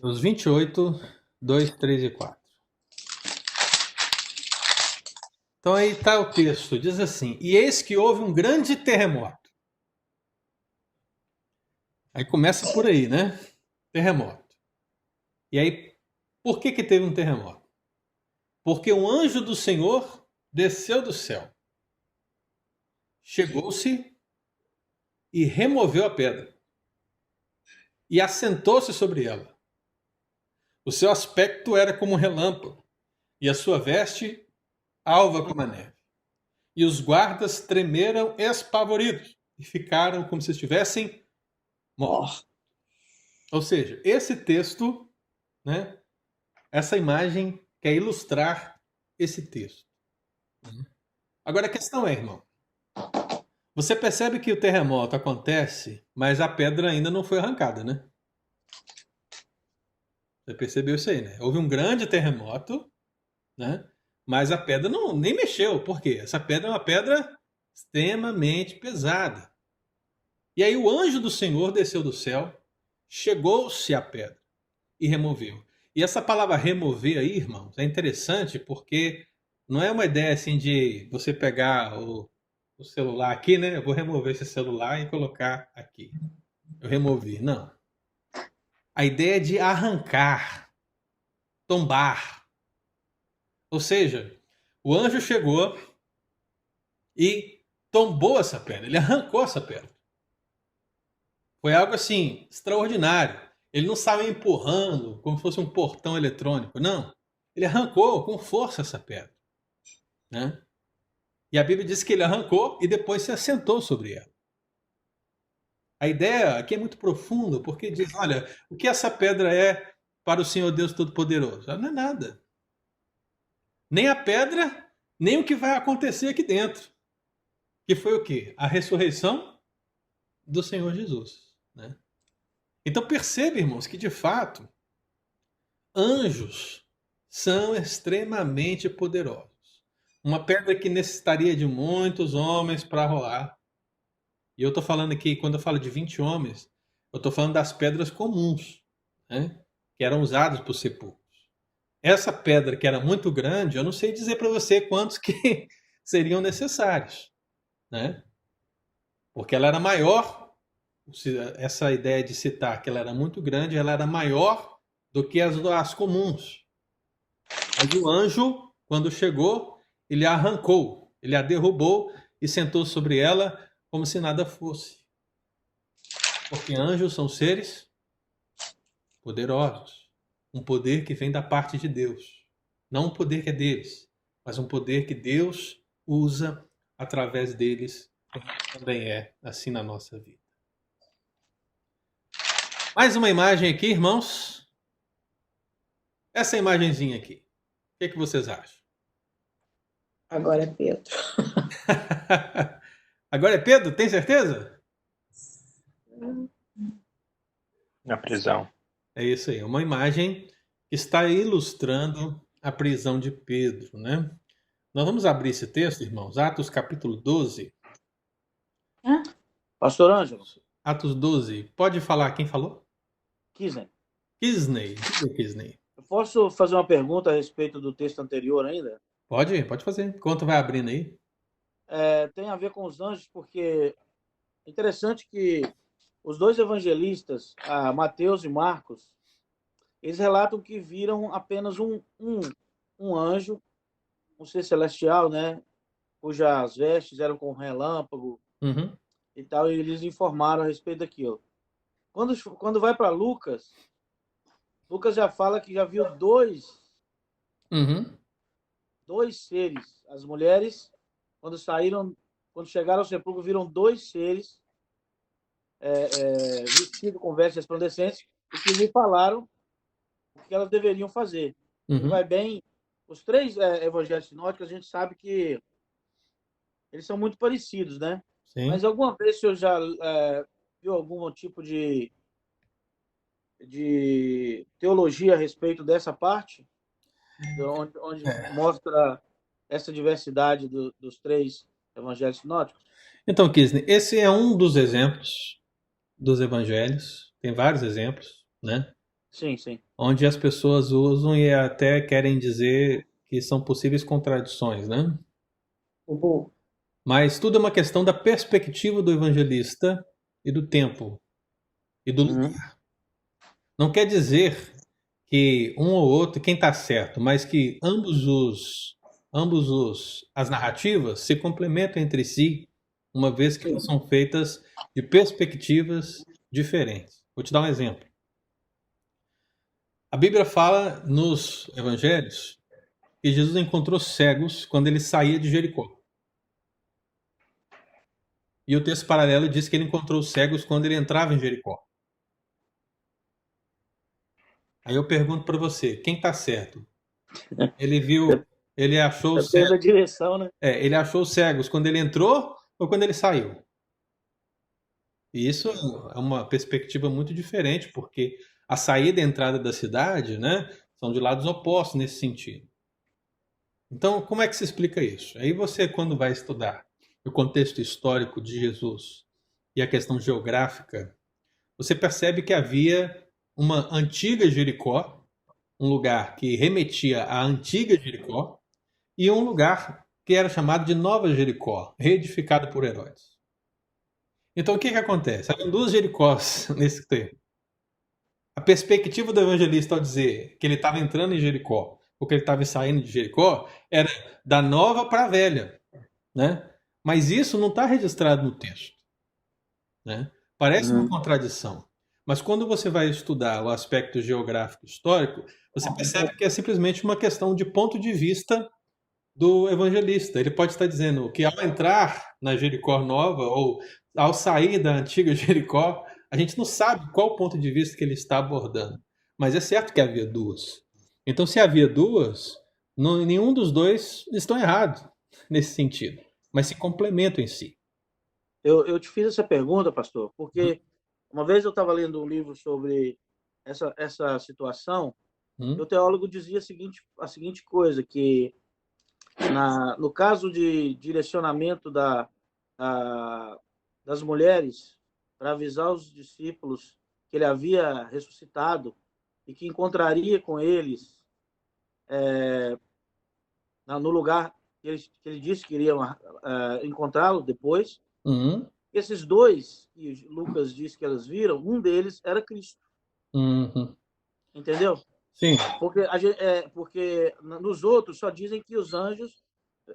Mateus 28, 2, 3 e 4. Então aí está o texto, diz assim: e eis que houve um grande terremoto. Aí começa por aí, né? Terremoto. E aí Por que que teve um terremoto? Porque um anjo do Senhor desceu do céu, chegou-se e removeu a pedra e assentou-se sobre ela. O seu aspecto era como um relâmpago e a sua veste alva como a neve. E os guardas tremeram espavoridos e ficaram como se estivessem mortos. Ou seja, esse texto, né, essa imagem quer ilustrar esse texto. Agora a questão é, irmão, você percebe que o terremoto acontece, mas a pedra ainda não foi arrancada, né? Você percebeu isso aí, né? Houve um grande terremoto, né? Mas a pedra nem mexeu. Por quê? Essa pedra é uma pedra extremamente pesada. E aí o anjo do Senhor desceu do céu, chegou-se à pedra e removeu. E essa palavra remover aí, irmãos, é interessante porque não é uma ideia assim de você pegar o celular aqui, né? Eu vou remover esse celular e colocar aqui. Eu removi. Não. A ideia é de arrancar, tombar. Ou seja, o anjo chegou e tombou essa pedra. Ele arrancou essa pedra. Foi algo assim, extraordinário. Ele não estava empurrando como se fosse um portão eletrônico. Não. Ele arrancou com força essa pedra. Né? E a Bíblia diz que ele arrancou e depois se assentou sobre ela. A ideia aqui é muito profunda, porque diz, olha, o que essa pedra é para o Senhor Deus Todo-Poderoso? Ela não é nada. Nem a pedra, nem o que vai acontecer aqui dentro. Que foi o quê? A ressurreição do Senhor Jesus. Né? Então percebe, irmãos, que de fato, anjos são extremamente poderosos. Uma pedra que necessitaria de muitos homens para rolar. E eu estou falando aqui, quando eu falo de 20 homens, eu estou falando das pedras comuns, né? Que eram usadas para os sepulcros. Essa pedra que era muito grande, eu não sei dizer para você quantos que seriam necessários. Né? Porque ela era maior, essa ideia de citar que ela era muito grande, ela era maior do que as comuns. Mas o anjo, quando chegou, ele a arrancou, ele a derrubou e sentou sobre ela como se nada fosse. Porque anjos são seres poderosos. Um poder que vem da parte de Deus. Não um poder que é deles, mas um poder que Deus usa através deles. Também é assim na nossa vida. Mais uma imagem aqui, irmãos. Essa imagenzinha aqui. O que vocês acham? Agora é Pedro. Agora é Pedro? Tem certeza? Na prisão. É isso aí. Uma imagem que está ilustrando a prisão de Pedro, né? Nós vamos abrir esse texto, irmãos. Atos capítulo 12. Pastor Ângelo. Atos 12. Pode falar quem falou? Kisney. Kisney. Kisney. Eu posso fazer uma pergunta a respeito do texto anterior ainda? Pode fazer. Enquanto vai abrindo aí. Tem a ver com os anjos, porque é interessante que os dois evangelistas, Mateus e Marcos, eles relatam que viram apenas um anjo, um ser celestial, né, cujas vestes eram com relâmpago e tal, e eles informaram a respeito daquilo. Quando vai para Lucas já fala que já viu dois seres. As mulheres, quando chegaram ao sepulcro, viram dois seres vestidos com vestes resplandecentes e que lhe falaram o que elas deveriam fazer. E vai bem. Os três evangelhos sinóticos, a gente sabe que eles são muito parecidos, né? Sim. Mas alguma vez o senhor já viu algum tipo de teologia a respeito dessa parte? Onde mostra essa diversidade dos três evangelhos sinóticos? Então, Kisney, esse é um dos exemplos dos evangelhos. Tem vários exemplos, né? Sim, sim. Onde as pessoas usam e até querem dizer que são possíveis contradições, né? Mas tudo é uma questão da perspectiva do evangelista e do tempo e do lugar. Não quer dizer que um ou outro, quem está certo, mas que as narrativas se complementam entre si, uma vez que elas são feitas de perspectivas diferentes. Vou te dar um exemplo. A Bíblia fala nos evangelhos que Jesus encontrou cegos quando ele saía de Jericó. E o texto paralelo diz que ele encontrou cegos quando ele entrava em Jericó. Aí eu pergunto para você, quem está certo? Ele achou os Depende da cegos. direção, né? Ele achou os cegos quando ele entrou ou quando ele saiu? E isso é uma perspectiva muito diferente, porque a saída e a entrada da cidade, né, são de lados opostos nesse sentido. Então, como é que se explica isso? Aí você, quando vai estudar o contexto histórico de Jesus e a questão geográfica, você percebe que havia uma antiga Jericó, um lugar que remetia à antiga Jericó, e um lugar que era chamado de Nova Jericó, reedificado por Herodes. Então, o que acontece? Havia duas Jericós nesse tempo. A perspectiva do evangelista ao dizer que ele estava entrando em Jericó, ou que ele estava saindo de Jericó, era da nova para a velha, né? Mas isso não está registrado no texto, né? Parece uma contradição. Mas quando você vai estudar o aspecto geográfico histórico, você percebe que é simplesmente uma questão de ponto de vista do evangelista. Ele pode estar dizendo que ao entrar na Jericó nova ou ao sair da antiga Jericó, a gente não sabe qual o ponto de vista que ele está abordando. Mas é certo que havia duas. Então, se havia duas, nenhum dos dois estão errados nesse sentido, mas se complementam em si. Eu te fiz essa pergunta, pastor, porque uma vez eu estava lendo um livro sobre essa situação, e o teólogo dizia a seguinte coisa, que no caso de direcionamento das mulheres para avisar os discípulos que ele havia ressuscitado e que encontraria com eles no lugar que ele disse que iriam encontrá-lo depois. Esses dois que Lucas disse que elas viram, um deles era Cristo. Entendeu? Sim. Porque nos outros só dizem que os anjos,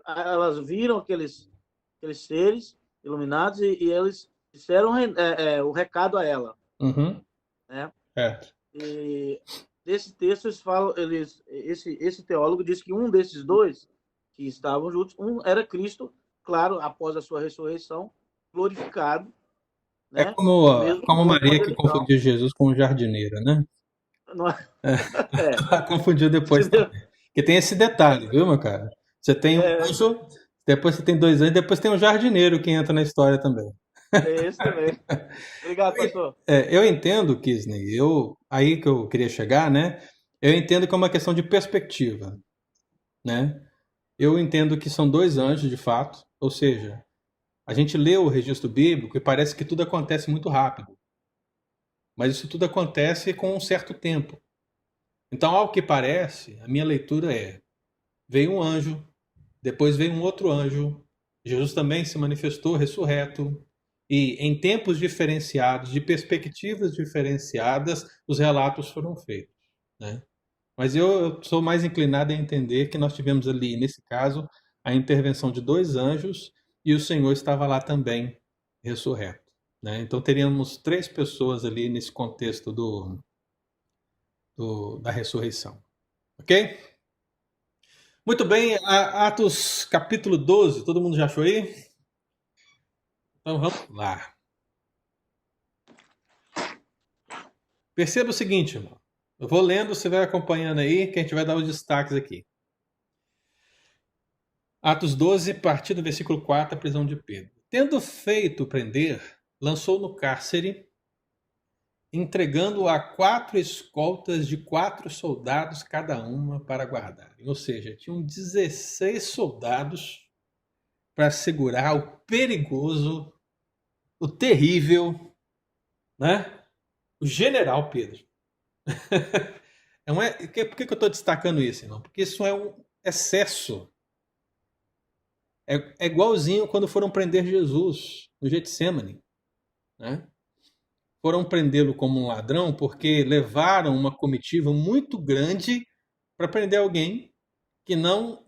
elas viram aqueles seres iluminados e eles disseram o recado a ela. Né? E desse texto eles falam, esse teólogo diz que um desses dois que estavam juntos, um era Cristo, claro, após a sua ressurreição, glorificado. Né? É como Maria que confundiu Jesus com um jardineiro, né? Não é? Confundiu depois também. Porque tem esse detalhe, viu, meu cara? Você tem um anjo, depois você tem dois anjos, depois tem um jardineiro que entra na história também. É esse também. Obrigado, pastor. Eu entendo, Kisney, aí que eu queria chegar, né? Eu entendo que é uma questão de perspectiva, né? Eu entendo que são dois anjos, de fato, ou seja, a gente lê o registro bíblico e parece que tudo acontece muito rápido. Mas isso tudo acontece com um certo tempo. Então, ao que parece, a minha leitura veio um anjo, depois veio um outro anjo, Jesus também se manifestou ressurreto, e em tempos diferenciados, de perspectivas diferenciadas, os relatos foram feitos, né? Mas eu sou mais inclinado a entender que nós tivemos ali, nesse caso, a intervenção de dois anjos e o Senhor estava lá também ressurreto, né? Então teríamos três pessoas ali nesse contexto da ressurreição. Ok? Muito bem, Atos capítulo 12, todo mundo já achou aí? Então vamos lá. Perceba o seguinte, irmão. Eu vou lendo, você vai acompanhando aí, que a gente vai dar os destaques aqui. Atos 12, a partir do versículo 4, a prisão de Pedro. Tendo feito prender, lançou no cárcere, entregando-o a 4 escoltas de 4 soldados cada uma para guardarem. Ou seja, tinham 16 soldados para segurar o perigoso, o terrível, né? O general Pedro. Por que eu estou destacando isso, irmão? Porque isso é um excesso. É igualzinho quando foram prender Jesus no Getsemane, né? foram prendê-lo como um ladrão porque levaram uma comitiva muito grande para prender alguém que não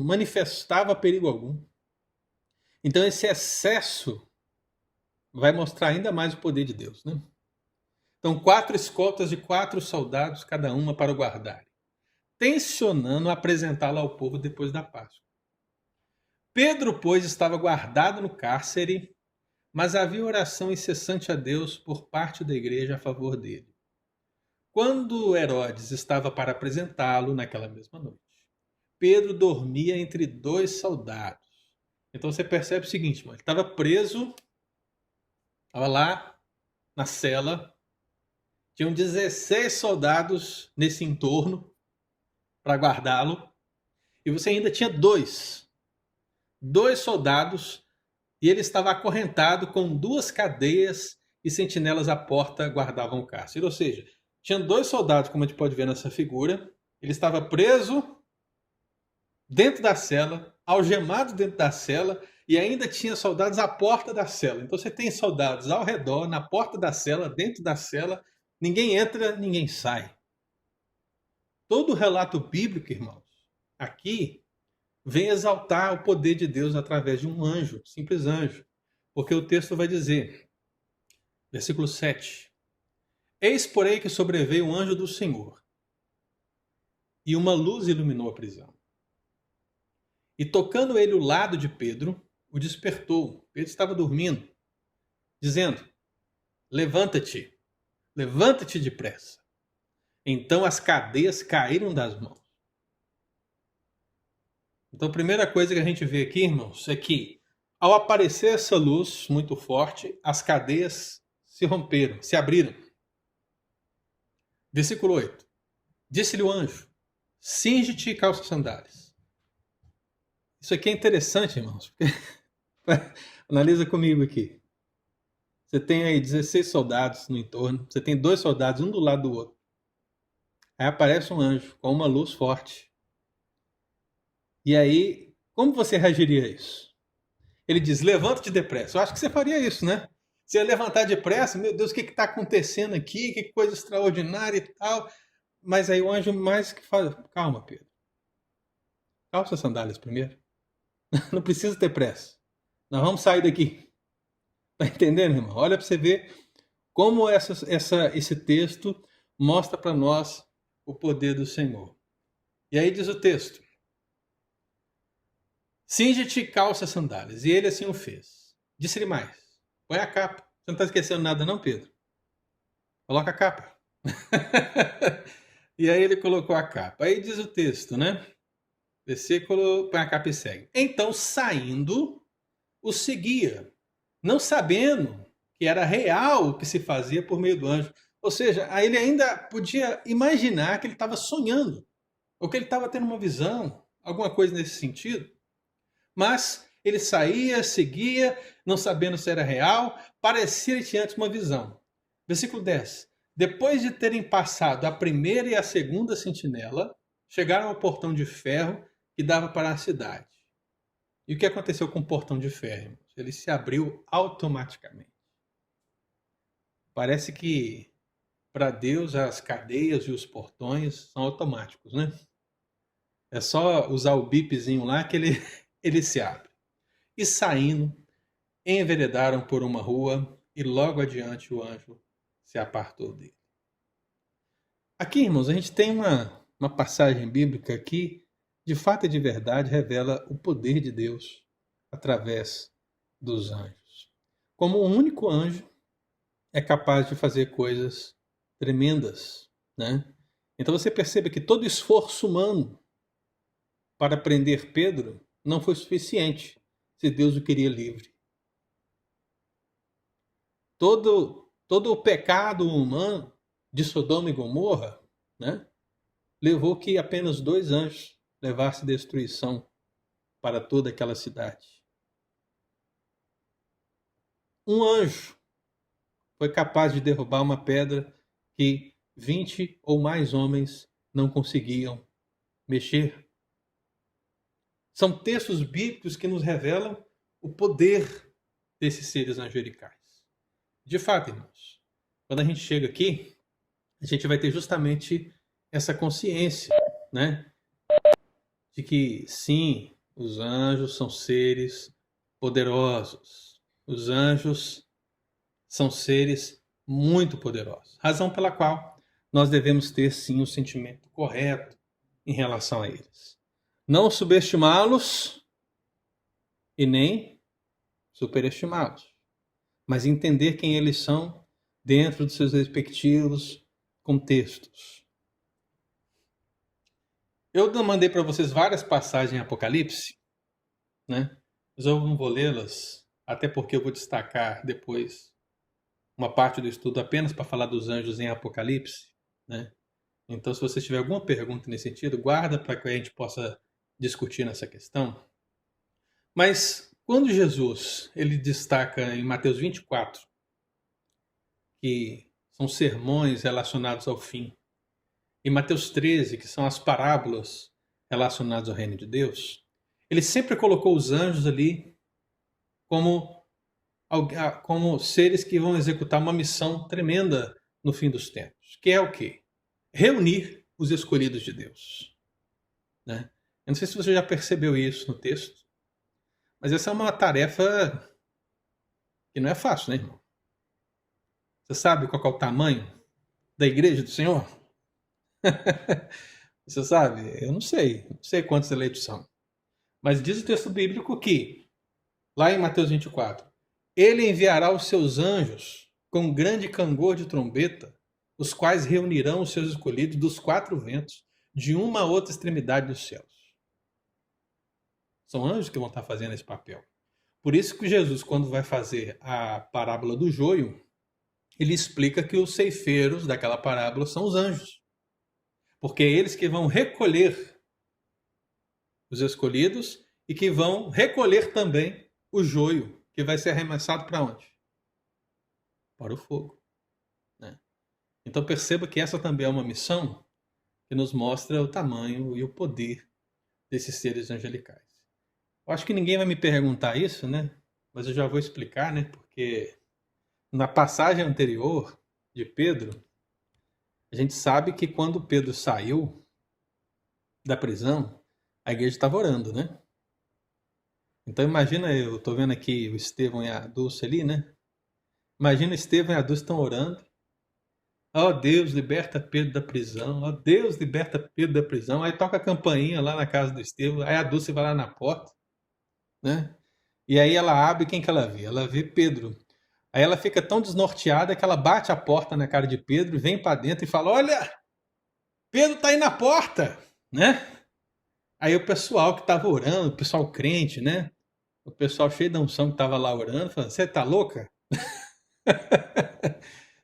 manifestava perigo algum. Então esse excesso vai mostrar ainda mais o poder de Deus, né? Então 4 escoltas de 4 soldados, cada uma para o guardar, tensionando apresentá-lo ao povo depois da Páscoa. Pedro, pois, estava guardado no cárcere, mas havia oração incessante a Deus por parte da igreja a favor dele. Quando Herodes estava para apresentá-lo naquela mesma noite, Pedro dormia entre 2 soldados. Então você percebe o seguinte, mano, ele estava preso, estava lá na cela, tinham 16 soldados nesse entorno para guardá-lo, e você ainda tinha dois soldados, e ele estava acorrentado com 2 cadeias e sentinelas à porta guardavam o cárcere. Ou seja, tinha 2 soldados, como a gente pode ver nessa figura, ele estava preso dentro da cela, algemado dentro da cela, e ainda tinha soldados à porta da cela. Então você tem soldados ao redor, na porta da cela, dentro da cela, ninguém entra, ninguém sai. Todo o relato bíblico, irmãos, aqui vem exaltar o poder de Deus através de um anjo, simples anjo. Porque o texto vai dizer, versículo 7, eis, porém, que sobreveio um anjo do Senhor, e uma luz iluminou a prisão. E tocando ele o lado de Pedro, o despertou. Pedro estava dormindo, dizendo, levanta-te depressa. Então as cadeias caíram das mãos. Então a primeira coisa que a gente vê aqui, irmãos, é que ao aparecer essa luz muito forte, as cadeias se romperam, se abriram. Versículo 8. Disse-lhe o anjo, cinge-te e calça sandálias. Isso aqui é interessante, irmãos. Analisa comigo aqui. Você tem aí 16 soldados no entorno. Você tem 2 soldados, um do lado do outro. Aí aparece um anjo com uma luz forte. E aí, como você reagiria a isso? Ele diz, levanta-te depressa. Eu acho que você faria isso, né? Você ia levantar depressa, meu Deus, o que está acontecendo aqui? Que coisa extraordinária e tal. Mas aí o anjo mais que fala, calma, Pedro. Calça as sandálias primeiro. Não precisa ter pressa. Nós vamos sair daqui. Tá entendendo, irmão? Olha para você ver como esse texto mostra para nós o poder do Senhor. E aí diz o texto, cinge-te e calça as sandálias. E ele assim o fez. Disse-lhe mais, põe a capa. Você não está esquecendo nada não, Pedro? Coloca a capa. E aí ele colocou a capa. Aí diz o texto, né? Versículo, põe a capa e segue. Então, saindo, o seguia, não sabendo que era real o que se fazia por meio do anjo. Ou seja, aí ele ainda podia imaginar que ele estava sonhando, ou que ele estava tendo uma visão, alguma coisa nesse sentido. Mas ele saía, seguia, não sabendo se era real, parecia-lhe antes uma visão. Versículo 10. Depois de terem passado a primeira e a segunda sentinela, chegaram ao portão de ferro que dava para a cidade. E o que aconteceu com o portão de ferro? Ele se abriu automaticamente. Parece que para Deus as cadeias e os portões são automáticos, né? É só usar o bipzinho lá que ele se abre. E saindo, enveredaram por uma rua e logo adiante o anjo se apartou dele. Aqui, irmãos, a gente tem uma passagem bíblica que, de fato e de verdade, revela o poder de Deus através dos anjos. Como o único anjo é capaz de fazer coisas tremendas, né? Então você percebe que todo esforço humano para prender Pedro não foi suficiente se Deus o queria livre. Todo o pecado humano de Sodoma e Gomorra, né, levou que apenas 2 anjos levassem destruição para toda aquela cidade. Um anjo foi capaz de derrubar uma pedra que 20 ou mais homens não conseguiam mexer. São textos bíblicos que nos revelam o poder desses seres angelicais. De fato, irmãos, quando a gente chega aqui, a gente vai ter justamente essa consciência, né? De que, sim, os anjos são seres poderosos. Os anjos são seres muito poderosos. Razão pela qual nós devemos ter, sim, o sentimento correto em relação a eles. Não subestimá-los e nem superestimá-los, mas entender quem eles são dentro dos seus respectivos contextos. Eu mandei para vocês várias passagens em Apocalipse, né? Mas eu não vou lê-las, até porque eu vou destacar depois uma parte do estudo apenas para falar dos anjos em Apocalipse, né? Então, se você tiver alguma pergunta nesse sentido, guarda para que a gente possa discutir nessa questão. Mas quando Jesus ele destaca em Mateus 24 que são sermões relacionados ao fim, e Mateus 13, que são as parábolas relacionadas ao reino de Deus, ele sempre colocou os anjos ali como seres que vão executar uma missão tremenda no fim dos tempos, que é o quê? Reunir os escolhidos de Deus, né? Eu não sei se você já percebeu isso no texto, mas essa é uma tarefa que não é fácil, né, irmão? Você sabe qual é o tamanho da igreja do Senhor? Você sabe? Eu não sei quantos eleitos são. Mas diz o texto bíblico que, lá em Mateus 24, ele enviará os seus anjos com grande cangor de trombeta, os quais reunirão os seus escolhidos dos quatro ventos, de uma a outra extremidade dos céus. São anjos que vão estar fazendo esse papel. Por isso que Jesus, quando vai fazer a parábola do joio, ele explica que os ceifeiros daquela parábola são os anjos. Porque é eles que vão recolher os escolhidos e que vão recolher também o joio, que vai ser arremessado para onde? Para o fogo, né? Então perceba que essa também é uma missão que nos mostra o tamanho e o poder desses seres angelicais. Eu acho que ninguém vai me perguntar isso, né? Mas eu já vou explicar, né? Porque na passagem anterior de Pedro, a gente sabe que quando Pedro saiu da prisão, a igreja estava orando, né? Então imagina, eu estou vendo aqui o Estevão e a Dulce ali, né? Imagina o Estevão e a Dulce estão orando. Ó Deus, liberta Pedro da prisão. Ó Deus, liberta Pedro da prisão. Aí toca a campainha lá na casa do Estevão. Aí a Dulce vai lá na porta, né? E aí ela abre, quem que ela vê? Ela vê Pedro. Aí ela fica tão desnorteada que ela bate a porta na cara de Pedro, vem para dentro e fala: olha, Pedro tá aí na porta, né? Aí o pessoal que estava orando, o pessoal crente, né? O pessoal cheio da unção que estava lá orando, falando: você tá louca?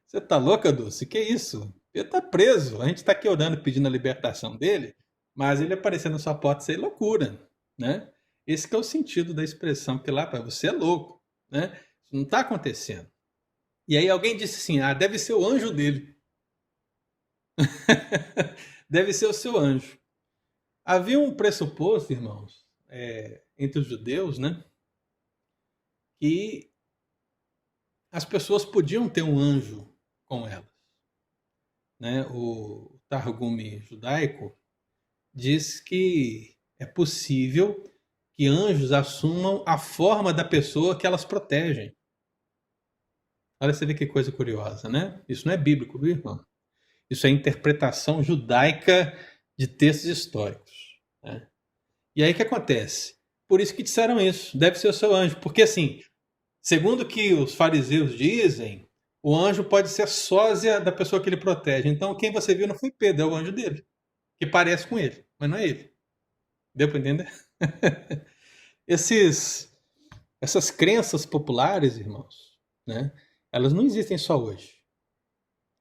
Você tá louca, Dulce? Que isso? Pedro tá preso. A gente está aqui orando pedindo a libertação dele, mas ele aparecer na sua porta, isso é loucura, né? Esse que é o sentido da expressão, que lá para você é louco, né? Isso não está acontecendo. E aí alguém disse assim: ah, deve ser o anjo dele. Deve ser o seu anjo. Havia um pressuposto, irmãos, entre os judeus, né? Que as pessoas podiam ter um anjo com elas, né? O Targume judaico diz que é possível que anjos assumam a forma da pessoa que elas protegem. Olha, você vê que coisa curiosa, né? Isso não é bíblico, viu, irmão? Isso é interpretação judaica de textos históricos, né? E aí o que acontece? Por isso que disseram isso, deve ser o seu anjo. Porque assim, segundo o que os fariseus dizem, o anjo pode ser sósia da pessoa que ele protege. Então quem você viu não foi Pedro, é o anjo dele, que parece com ele, mas não é ele. Deu para entender? Essas crenças populares, irmãos, né? Elas não existem só hoje.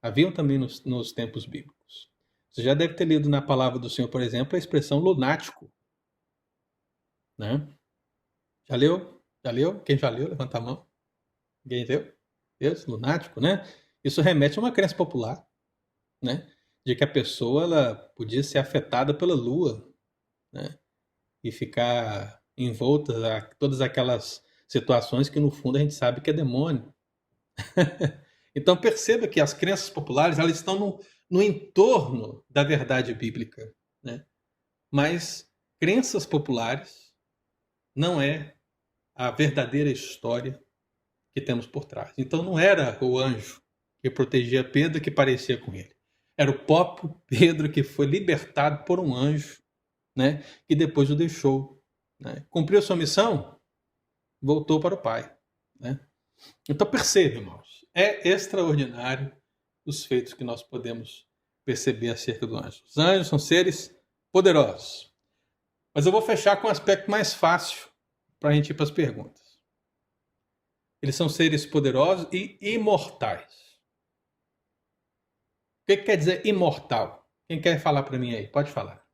Haviam também nos tempos bíblicos. Você já deve ter lido na palavra do Senhor, por exemplo, a expressão lunático, né? Já leu? Já leu? Quem já leu? Levanta a mão. Ninguém leu? Deus, lunático, né? Isso remete a uma crença popular, né? De que a pessoa ela podia ser afetada pela lua, né? E ficar envolta a todas aquelas situações que no fundo a gente sabe que é demônio. Então perceba que as crenças populares elas estão no entorno da verdade bíblica, né? Mas crenças populares não é a verdadeira história que temos por trás. Então não era o anjo que protegia Pedro que parecia com ele. Era o próprio Pedro que foi libertado por um anjo, né, que depois o deixou. Né? Cumpriu a sua missão, voltou para o Pai. Né? Então perceba, irmãos, é extraordinário os feitos que nós podemos perceber acerca do anjo. Os anjos são seres poderosos. Mas eu vou fechar com um aspecto mais fácil para a gente ir para as perguntas. Eles são seres poderosos e imortais. O que quer dizer imortal? Quem quer falar para mim aí? Pode falar.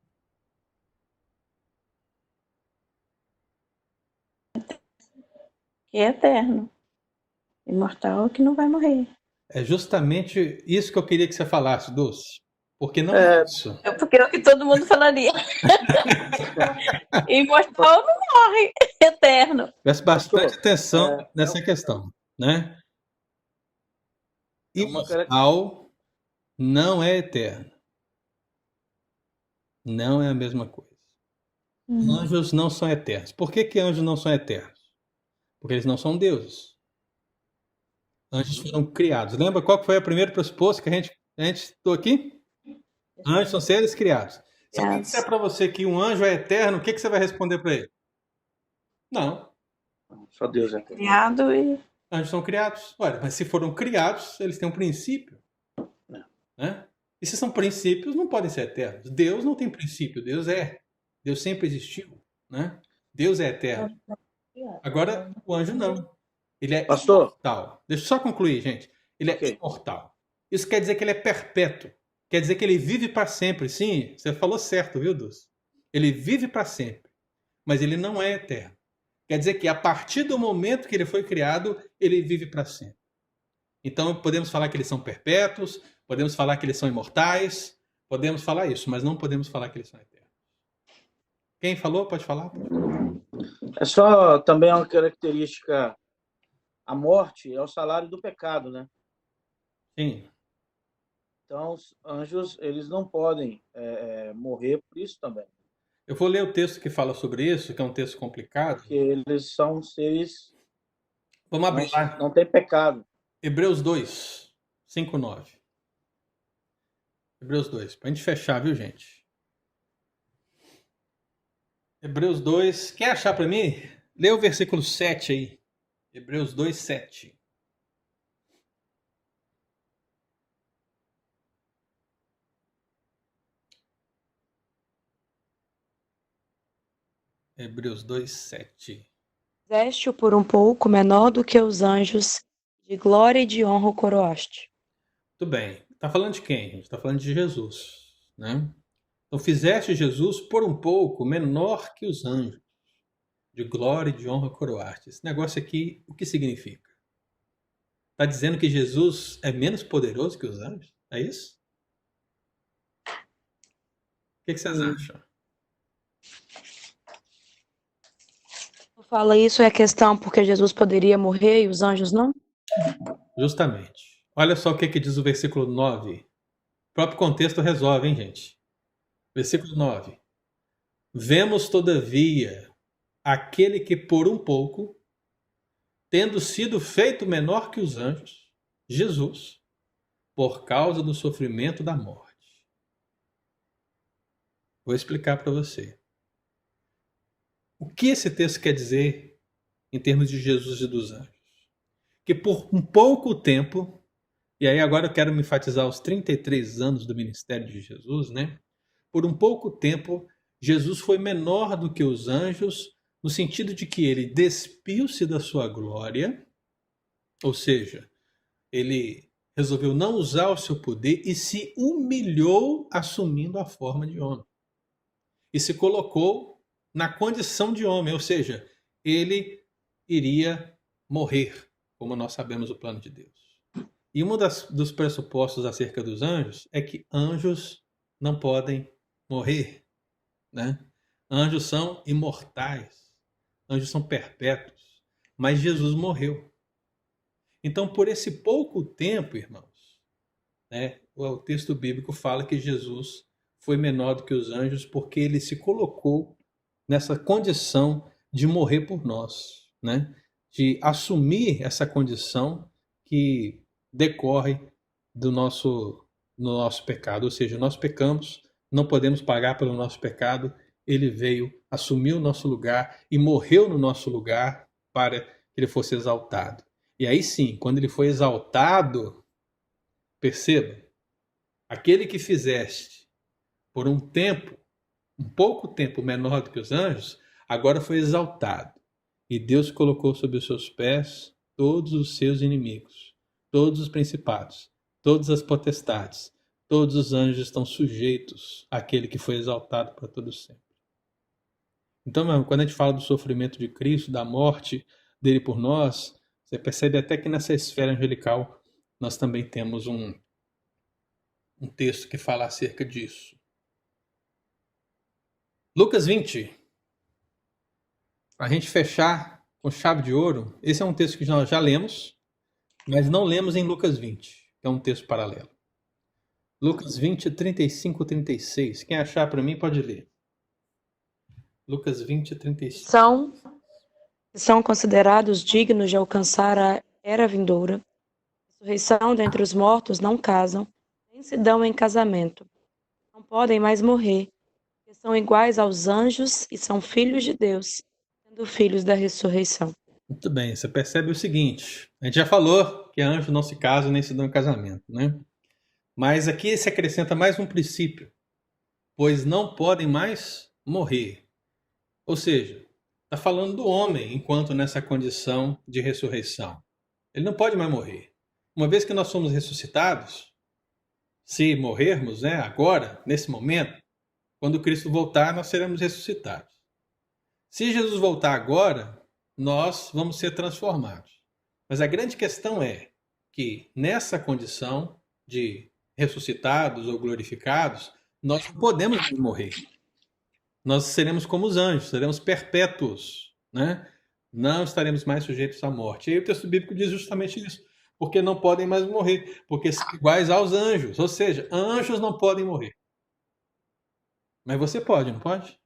Que é eterno. Imortal que não vai morrer. É justamente isso que eu queria que você falasse, Dulce. Porque não é isso. É porque é o que todo mundo falaria. Imortal não morre. Eterno. Preste bastante atenção nessa questão. Né? Imortal não é eterno. Não é a mesma coisa. Anjos não são eternos. Por que anjos não são eternos? Porque eles não são deuses. Anjos foram criados. Lembra qual foi o primeiro pressuposto que a gente citou aqui? Anjos são seres criados. Se alguém disser para você que um anjo é eterno, o que você vai responder para ele? Não. Só Deus é eterno. Criado e... Anjos são criados. Olha, mas se foram criados, eles têm um princípio. Né? E se são princípios, não podem ser eternos. Deus não tem princípio, Deus é. Deus sempre existiu. Né? Deus é eterno. Agora, o anjo não. Ele é imortal. Deixa eu só concluir, gente. Ele é imortal. Isso quer dizer que ele é perpétuo. Quer dizer que ele vive para sempre. Sim, você falou certo, viu, Dulce? Ele vive para sempre. Mas ele não é eterno. Quer dizer que a partir do momento que ele foi criado, ele vive para sempre. Então, podemos falar que eles são perpétuos, podemos falar que eles são imortais, podemos falar isso, mas não podemos falar que eles são eternos. Quem falou? Pode falar? É só também uma característica. A morte é o salário do pecado, né? Sim. Então, os anjos, eles não podem morrer por isso também. Eu vou ler o texto que fala sobre isso, que é um texto complicado. Porque eles são seres... Vamos abrir lá. Não tem pecado. Hebreus 2, 5, 9. Hebreus 2, para a gente fechar, viu, gente? Hebreus 2, quer achar para mim? Lê o versículo 7 aí. Hebreus 2, 7. Hebreus 2, 7. Fizeste-o por um pouco menor do que os anjos, de glória e de honra o coroaste. Tudo bem. Está falando de quem? A gente está falando de Jesus. Né? Então, fizeste Jesus por um pouco menor que os anjos, de glória e de honra coroaste. Esse negócio aqui, o que significa? Está dizendo que Jesus é menos poderoso que os anjos? É isso? O que vocês acham? Fala isso é a questão porque Jesus poderia morrer e os anjos não? Justamente. Olha só o que diz o versículo 9. O próprio contexto resolve, hein, gente? Versículo 9. Vemos, todavia, aquele que por um pouco, tendo sido feito menor que os anjos, Jesus, por causa do sofrimento da morte. Vou explicar para você. O que esse texto quer dizer em termos de Jesus e dos anjos? Que por um pouco tempo, e aí agora eu quero me enfatizar os 33 anos do ministério de Jesus, né? Por um pouco tempo, Jesus foi menor do que os anjos, no sentido de que ele despiu-se da sua glória, ou seja, ele resolveu não usar o seu poder e se humilhou assumindo a forma de homem. E se colocou na condição de homem, ou seja, ele iria morrer, como nós sabemos o plano de Deus. E um dos pressupostos acerca dos anjos é que anjos não podem morrer. Né? Anjos são imortais, anjos são perpétuos, mas Jesus morreu. Então, por esse pouco tempo, irmãos, né, o texto bíblico fala que Jesus foi menor do que os anjos porque ele se colocou nessa condição de morrer por nós, né? De assumir essa condição que decorre do nosso pecado. Ou seja, nós pecamos, não podemos pagar pelo nosso pecado. Ele veio, assumiu o nosso lugar e morreu no nosso lugar para que ele fosse exaltado. E aí sim, quando ele foi exaltado, perceba, aquele que fizeste por um tempo, um pouco tempo menor do que os anjos, agora foi exaltado. E Deus colocou sob os seus pés todos os seus inimigos, todos os principados, todas as potestades, todos os anjos estão sujeitos àquele que foi exaltado para todo sempre. Então, meu irmão, quando a gente fala do sofrimento de Cristo, da morte dele por nós, você percebe até que nessa esfera angelical nós também temos um texto que fala acerca disso. Lucas 20. Para a gente fechar com chave de ouro, esse é um texto que nós já lemos, mas não lemos em Lucas 20, que é um texto paralelo. Lucas 20, 35, 36. Quem achar para mim pode ler. Lucas 20, 35. São considerados dignos de alcançar a era vindoura. A ressurreição dentre os mortos não casam, nem se dão em casamento. Não podem mais morrer, porque são iguais aos anjos e são filhos de Deus, sendo filhos da ressurreição. Muito bem, você percebe o seguinte, a gente já falou que anjos não se casam nem se dão em casamento, né? Mas aqui se acrescenta mais um princípio, pois não podem mais morrer. Ou seja, está falando do homem enquanto nessa condição de ressurreição. Ele não pode mais morrer. Uma vez que nós somos ressuscitados, se morrermos, né, agora, nesse momento, quando Cristo voltar, nós seremos ressuscitados. Se Jesus voltar agora, nós vamos ser transformados. Mas a grande questão é que nessa condição de ressuscitados ou glorificados, nós não podemos morrer. Nós seremos como os anjos, seremos perpétuos, né? Não estaremos mais sujeitos à morte. E aí o texto bíblico diz justamente isso, porque não podem mais morrer, porque são iguais aos anjos, ou seja, anjos não podem morrer. Mas você pode, não pode?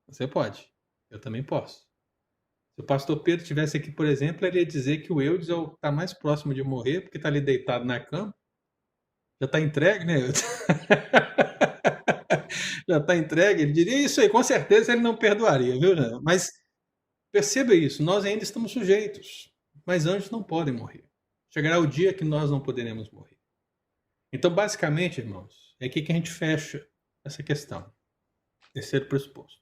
Você pode. Eu também posso. Se o pastor Pedro estivesse aqui, por exemplo, ele ia dizer que o Eudes está mais próximo de morrer, porque está ali deitado na cama. Já está entregue, né, Eudes? Já está entregue. Ele diria isso aí, com certeza ele não perdoaria, viu? Mas perceba isso, nós ainda estamos sujeitos, mas anjos não podem morrer. Chegará o dia que nós não poderemos morrer. Então, basicamente, irmãos, é aqui que a gente fecha essa questão. Terceiro pressuposto.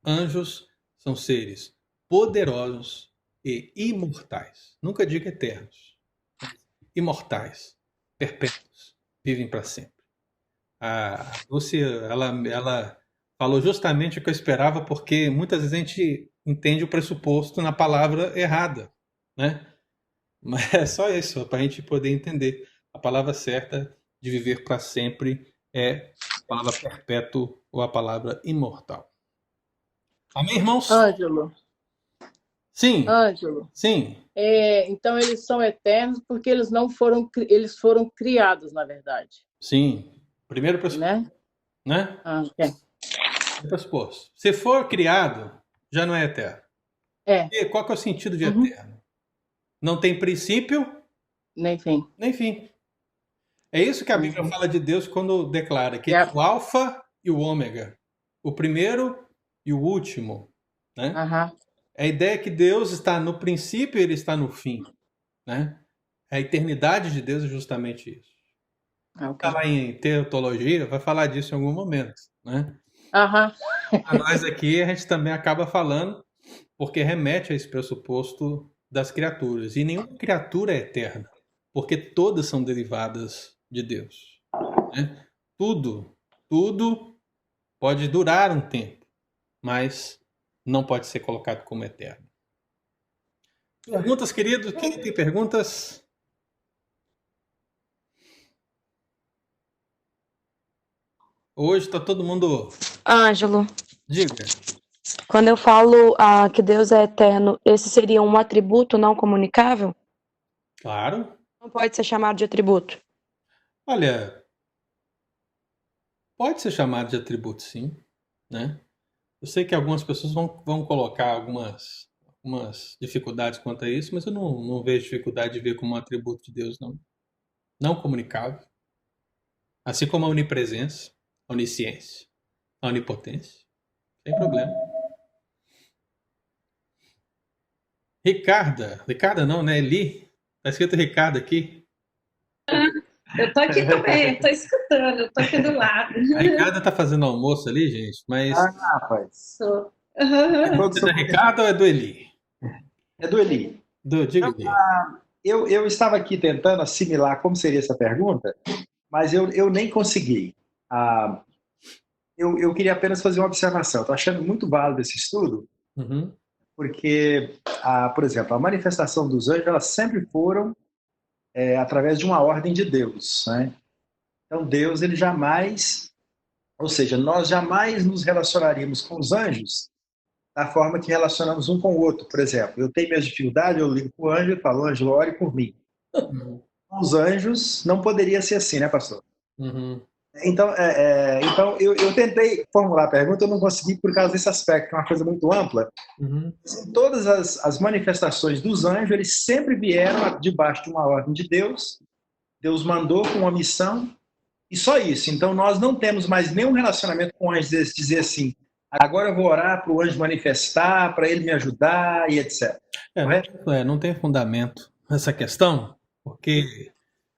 Anjos são seres poderosos e imortais. Nunca diga eternos. Imortais, perpétuos, vivem para sempre. A Lúcia, ela falou justamente o que eu esperava, porque muitas vezes a gente entende o pressuposto na palavra errada, né? Mas é só isso, para a gente poder entender. A palavra certa de viver para sempre é a palavra perpétuo ou a palavra imortal. Amém, irmãos? Ângelo, Sim, Ângelo, sim, então eles são eternos porque eles não foram, eles foram criados, na verdade, sim. Primeiro pressuposto, né? né? Ok. Pressuposto. Se for criado, já não é eterno. E qual que é o sentido de eterno? Não tem princípio, Nem fim. nem fim. É isso que a Bíblia fala de Deus quando declara que é o alfa e o ômega, o primeiro e o último, né? A ideia é que Deus está no princípio e ele está no fim, né? A eternidade de Deus é justamente isso. Falar em teotologia, vai falar disso em algum momento, né? A nós aqui a gente também acaba falando porque remete a esse pressuposto das criaturas. E nenhuma criatura é eterna, porque todas são derivadas de Deus, né? Tudo pode durar um tempo, mas não pode ser colocado como eterno. Perguntas, querido? Quem tem perguntas? Hoje está todo mundo... Ângelo, Diga. Quando eu falo que Deus é eterno, esse seria um atributo não comunicável? Claro. Não pode ser chamado de atributo. Olha, pode ser chamado de atributo, sim, né? Eu sei que algumas pessoas vão colocar algumas dificuldades quanto a isso, mas eu não vejo dificuldade de ver como um atributo de Deus, não. Não comunicável. Assim como a onipresença, a onisciência, a onipotência. Sem problema. Ricarda não, né? Eli. Tá escrito Ricardo aqui. Eu tô aqui também, tô escutando, eu tô aqui do lado. A Ricarda tá fazendo almoço ali, gente, mas rapaz. Sou. é da Ricardo ou é do Eli? É do Eli. Diga, Eli. Eu estava aqui tentando assimilar como seria essa pergunta, mas eu nem consegui. Eu queria apenas fazer uma observação. Estou achando muito válido esse estudo, Uhum. porque, por exemplo, a manifestação dos anjos, elas sempre foram através de uma ordem de Deus, né? Então, Deus, ele jamais, ou seja, nós jamais nos relacionaríamos com os anjos da forma que relacionamos um com o outro. Por exemplo, eu tenho minhas dificuldades, eu ligo para o anjo e falo, anjo, ore por mim. Uhum. Com os anjos, não poderia ser assim, né, pastor? Uhum. Então, eu tentei formular a pergunta, eu não consegui por causa desse aspecto, que é uma coisa muito ampla. Uhum. Todas as manifestações dos anjos, eles sempre vieram debaixo de uma ordem de Deus. Deus mandou com uma missão, e só isso. Então, nós não temos mais nenhum relacionamento com anjos, dizer assim, agora eu vou orar para o anjo manifestar, para ele me ajudar e etc. Não tem fundamento essa questão, porque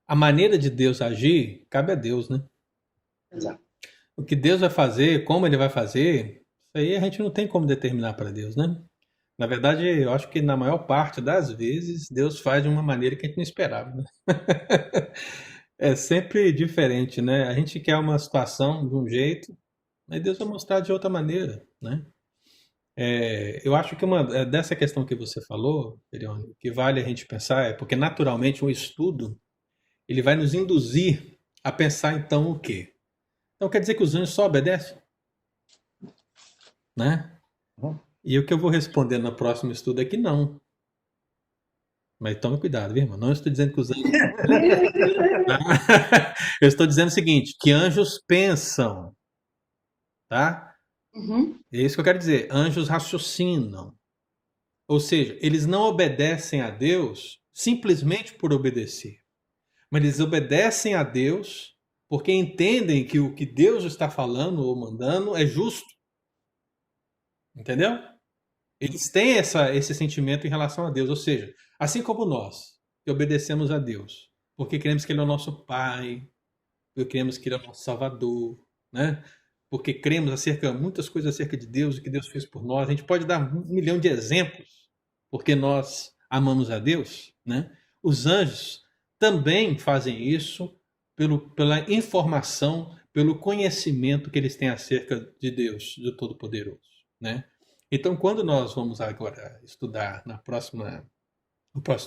a maneira de Deus agir cabe a Deus, né? Exato. O que Deus vai fazer, como ele vai fazer, isso aí a gente não tem como determinar para Deus, né? Na verdade, eu acho que na maior parte das vezes, Deus faz de uma maneira que a gente não esperava, né? É sempre diferente, né? A gente quer uma situação de um jeito, mas Deus vai mostrar de outra maneira, né? Eu acho que dessa questão que você falou, Perione, o que vale a gente pensar é porque naturalmente um estudo ele vai nos induzir a pensar então o quê? Então quer dizer que os anjos só obedecem? Né? Uhum. E o que eu vou responder no próximo estudo é que não. Mas tome cuidado, viu, irmão? Não estou dizendo que os anjos... Eu estou dizendo o seguinte, que anjos pensam, tá? Uhum. É isso que eu quero dizer. Anjos raciocinam. Ou seja, eles não obedecem a Deus simplesmente por obedecer. Mas eles obedecem a Deus porque entendem que o que Deus está falando ou mandando é justo. Entendeu? Eles têm esse sentimento em relação a Deus. Ou seja, assim como nós, que obedecemos a Deus, porque queremos que Ele é o nosso Pai, porque queremos que Ele é o nosso Salvador, né? Porque cremos muitas coisas acerca de Deus, o que Deus fez por nós. A gente pode dar 1 milhão de exemplos porque nós amamos a Deus, né? Os anjos também fazem isso pela informação, pelo conhecimento que eles têm acerca de Deus, do Todo-Poderoso, né? Então, quando nós vamos agora estudar no próximo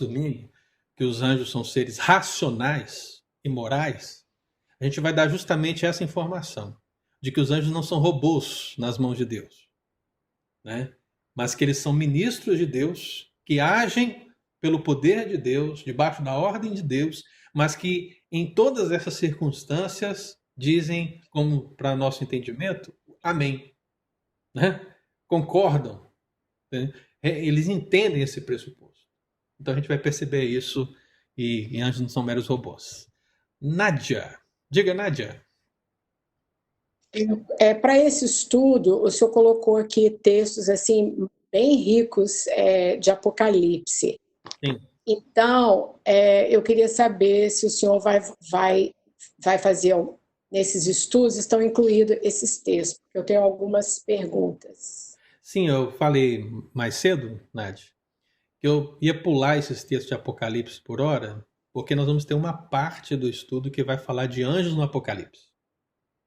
domingo, que os anjos são seres racionais e morais, a gente vai dar justamente essa informação, de que os anjos não são robôs nas mãos de Deus, né? Mas que eles são ministros de Deus, que agem pelo poder de Deus, debaixo da ordem de Deus, mas que em todas essas circunstâncias dizem, como para nosso entendimento, amém, né? Concordam, né? Eles entendem esse pressuposto. Então a gente vai perceber isso e anjos não são meros robôs. Nádia, diga, Nádia. Para esse estudo, o senhor colocou aqui textos assim bem ricos de Apocalipse. Sim. Então, eu queria saber se o senhor vai fazer nesses estudos, estão incluídos esses textos, porque eu tenho algumas perguntas. Sim, eu falei mais cedo, Nádia, que eu ia pular esses textos de Apocalipse por hora, porque nós vamos ter uma parte do estudo que vai falar de anjos no Apocalipse.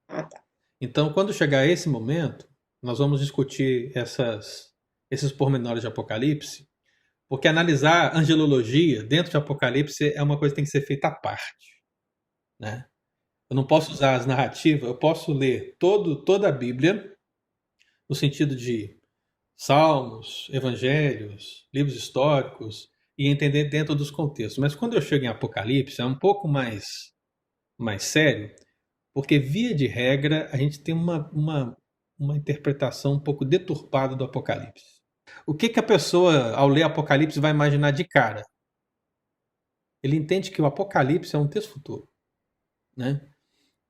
Ah, tá. Então, quando chegar esse momento, nós vamos discutir esses pormenores de Apocalipse, porque analisar angelologia dentro de Apocalipse é uma coisa que tem que ser feita à parte, né? Eu não posso usar as narrativas, eu posso ler toda a Bíblia, no sentido de Salmos, Evangelhos, livros históricos e entender dentro dos contextos. Mas quando eu chego em Apocalipse, é um pouco mais sério, porque, via de regra, a gente tem uma interpretação um pouco deturpada do Apocalipse. O que a pessoa, ao ler Apocalipse, vai imaginar de cara? Ele entende que o Apocalipse é um texto futuro, né?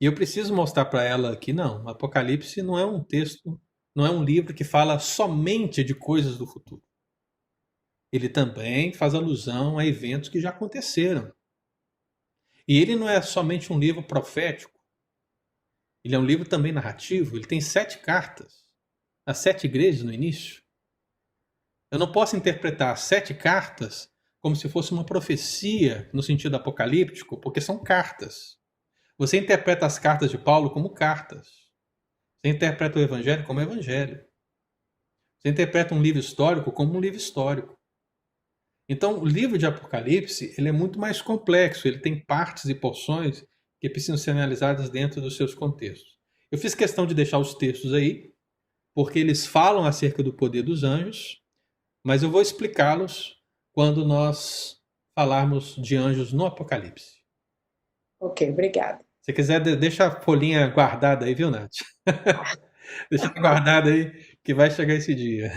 E eu preciso mostrar para ela que não, o Apocalipse não é um texto, não é um livro que fala somente de coisas do futuro. Ele também faz alusão a eventos que já aconteceram. E ele não é somente um livro profético, ele é um livro também narrativo, ele tem 7 cartas, as 7 igrejas no início. Eu não posso interpretar as 7 cartas como se fosse uma profecia no sentido apocalíptico, porque são cartas. Você interpreta as cartas de Paulo como cartas. Você interpreta o Evangelho como Evangelho. Você interpreta um livro histórico como um livro histórico. Então, o livro de Apocalipse ele é muito mais complexo. Ele tem partes e porções que precisam ser analisadas dentro dos seus contextos. Eu fiz questão de deixar os textos aí, porque eles falam acerca do poder dos anjos, mas eu vou explicá-los quando nós falarmos de anjos no Apocalipse. Ok, obrigada. Se quiser, deixa a folhinha guardada aí, viu, Nath? Deixa guardada aí, que vai chegar esse dia.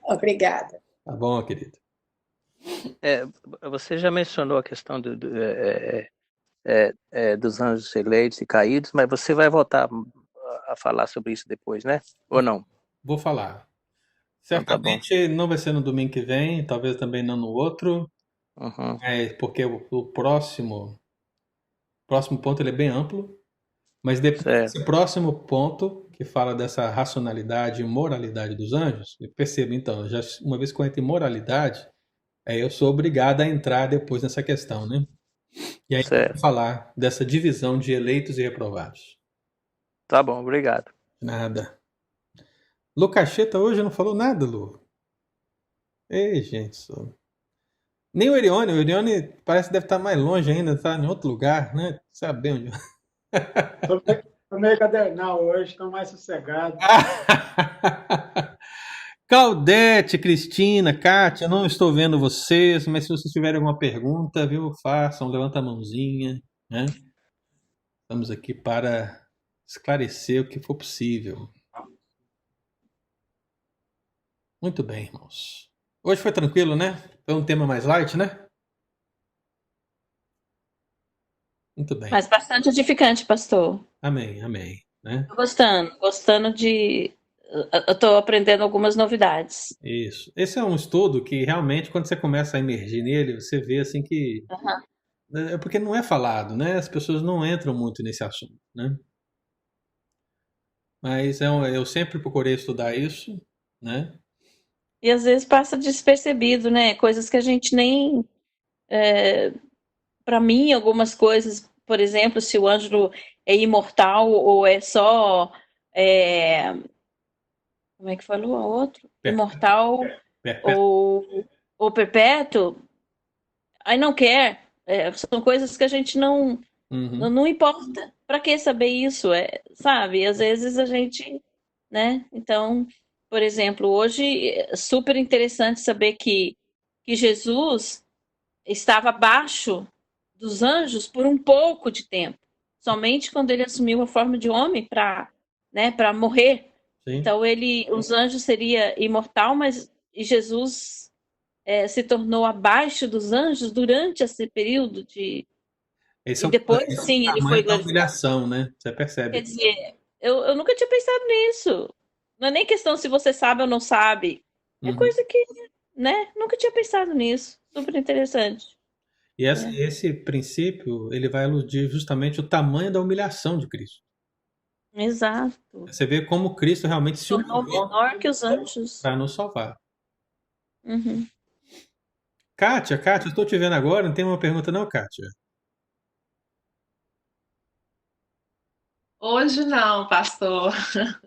Obrigada. Tá bom, querido? Você já mencionou a questão dos anjos eleitos e caídos, mas você vai voltar a falar sobre isso depois, né? Ou não? Vou falar. Então, tá bom. Certamente não vai ser no domingo que vem, talvez também não no outro, Uhum. porque o próximo ponto ele é bem amplo, mas depois desse próximo ponto, que fala dessa racionalidade e moralidade dos anjos, perceba então, já uma vez que eu entro em moralidade, eu sou obrigado a entrar depois nessa questão, né? E aí eu vou falar dessa divisão de eleitos e reprovados. Tá bom, obrigado. Nada. Lu Cacheta hoje não falou nada, Lu. Ei, gente. Nem o Erione parece que deve estar mais longe ainda, está em outro lugar, né? Sabe onde. Estou meio cadernal hoje, estou mais sossegado. Claudete, Cristina, Kátia, não estou vendo vocês, mas se vocês tiverem alguma pergunta, viu, façam, levanta a mãozinha, né? Estamos aqui para esclarecer o que for possível. Muito bem, irmãos. Hoje foi tranquilo, né? Foi um tema mais light, né? Muito bem. Mas bastante edificante, pastor. Amém, amém. Né? Tô gostando de... Eu estou aprendendo algumas novidades. Isso. Esse é um estudo que realmente, quando você começa a emergir nele, você vê assim que... É porque não é falado, né? As pessoas não entram muito nesse assunto, né? Mas eu sempre procurei estudar isso, né? E às vezes passa despercebido, né? Coisas que a gente nem... Para mim, algumas coisas, por exemplo, se o anjo é imortal ou é só... Como é que falou a outro? Imortal ou perpétuo? Aí não quer. São coisas que a gente não importa. Para que saber isso? Sabe? Às vezes a gente... né? Então, por exemplo, hoje é super interessante saber que Jesus estava abaixo dos anjos por um pouco de tempo. Somente quando ele assumiu a forma de homem para morrer. Sim. Então, os anjos seria imortal, mas Jesus se tornou abaixo dos anjos durante esse período de... E depois, sim, ele foi glorificado. Humilhação, né? Você percebe. Quer dizer, eu nunca tinha pensado nisso. Não é nem questão se você sabe ou não sabe. É coisa que, né? Nunca tinha pensado nisso. Super interessante. E esse princípio, ele vai aludir justamente o tamanho da humilhação de Cristo. Exato. Você vê como Cristo realmente se humilhou menor que os anjos para nos salvar. Kátia, eu estou te vendo agora. Não tem uma pergunta não, Kátia? Hoje não, pastor.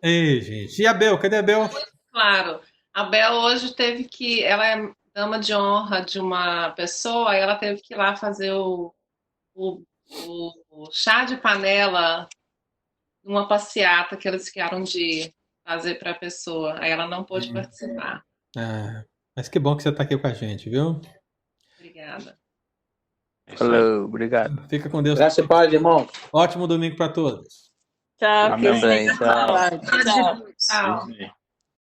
Ei, gente. E a Bel? Cadê a Bel? Claro. A Bel hoje teve que... Ela é dama de honra de uma pessoa, e ela teve que ir lá fazer o chá de panela numa passeata que eles ficaram de fazer para a pessoa. Aí ela não pôde participar. Mas que bom que você está aqui com a gente, viu? Obrigada. Falou, obrigado. Fica com Deus. Graças e paz, irmão. Ótimo domingo para todos. Tchau. Amém. Tchau. Tchau. Tchau.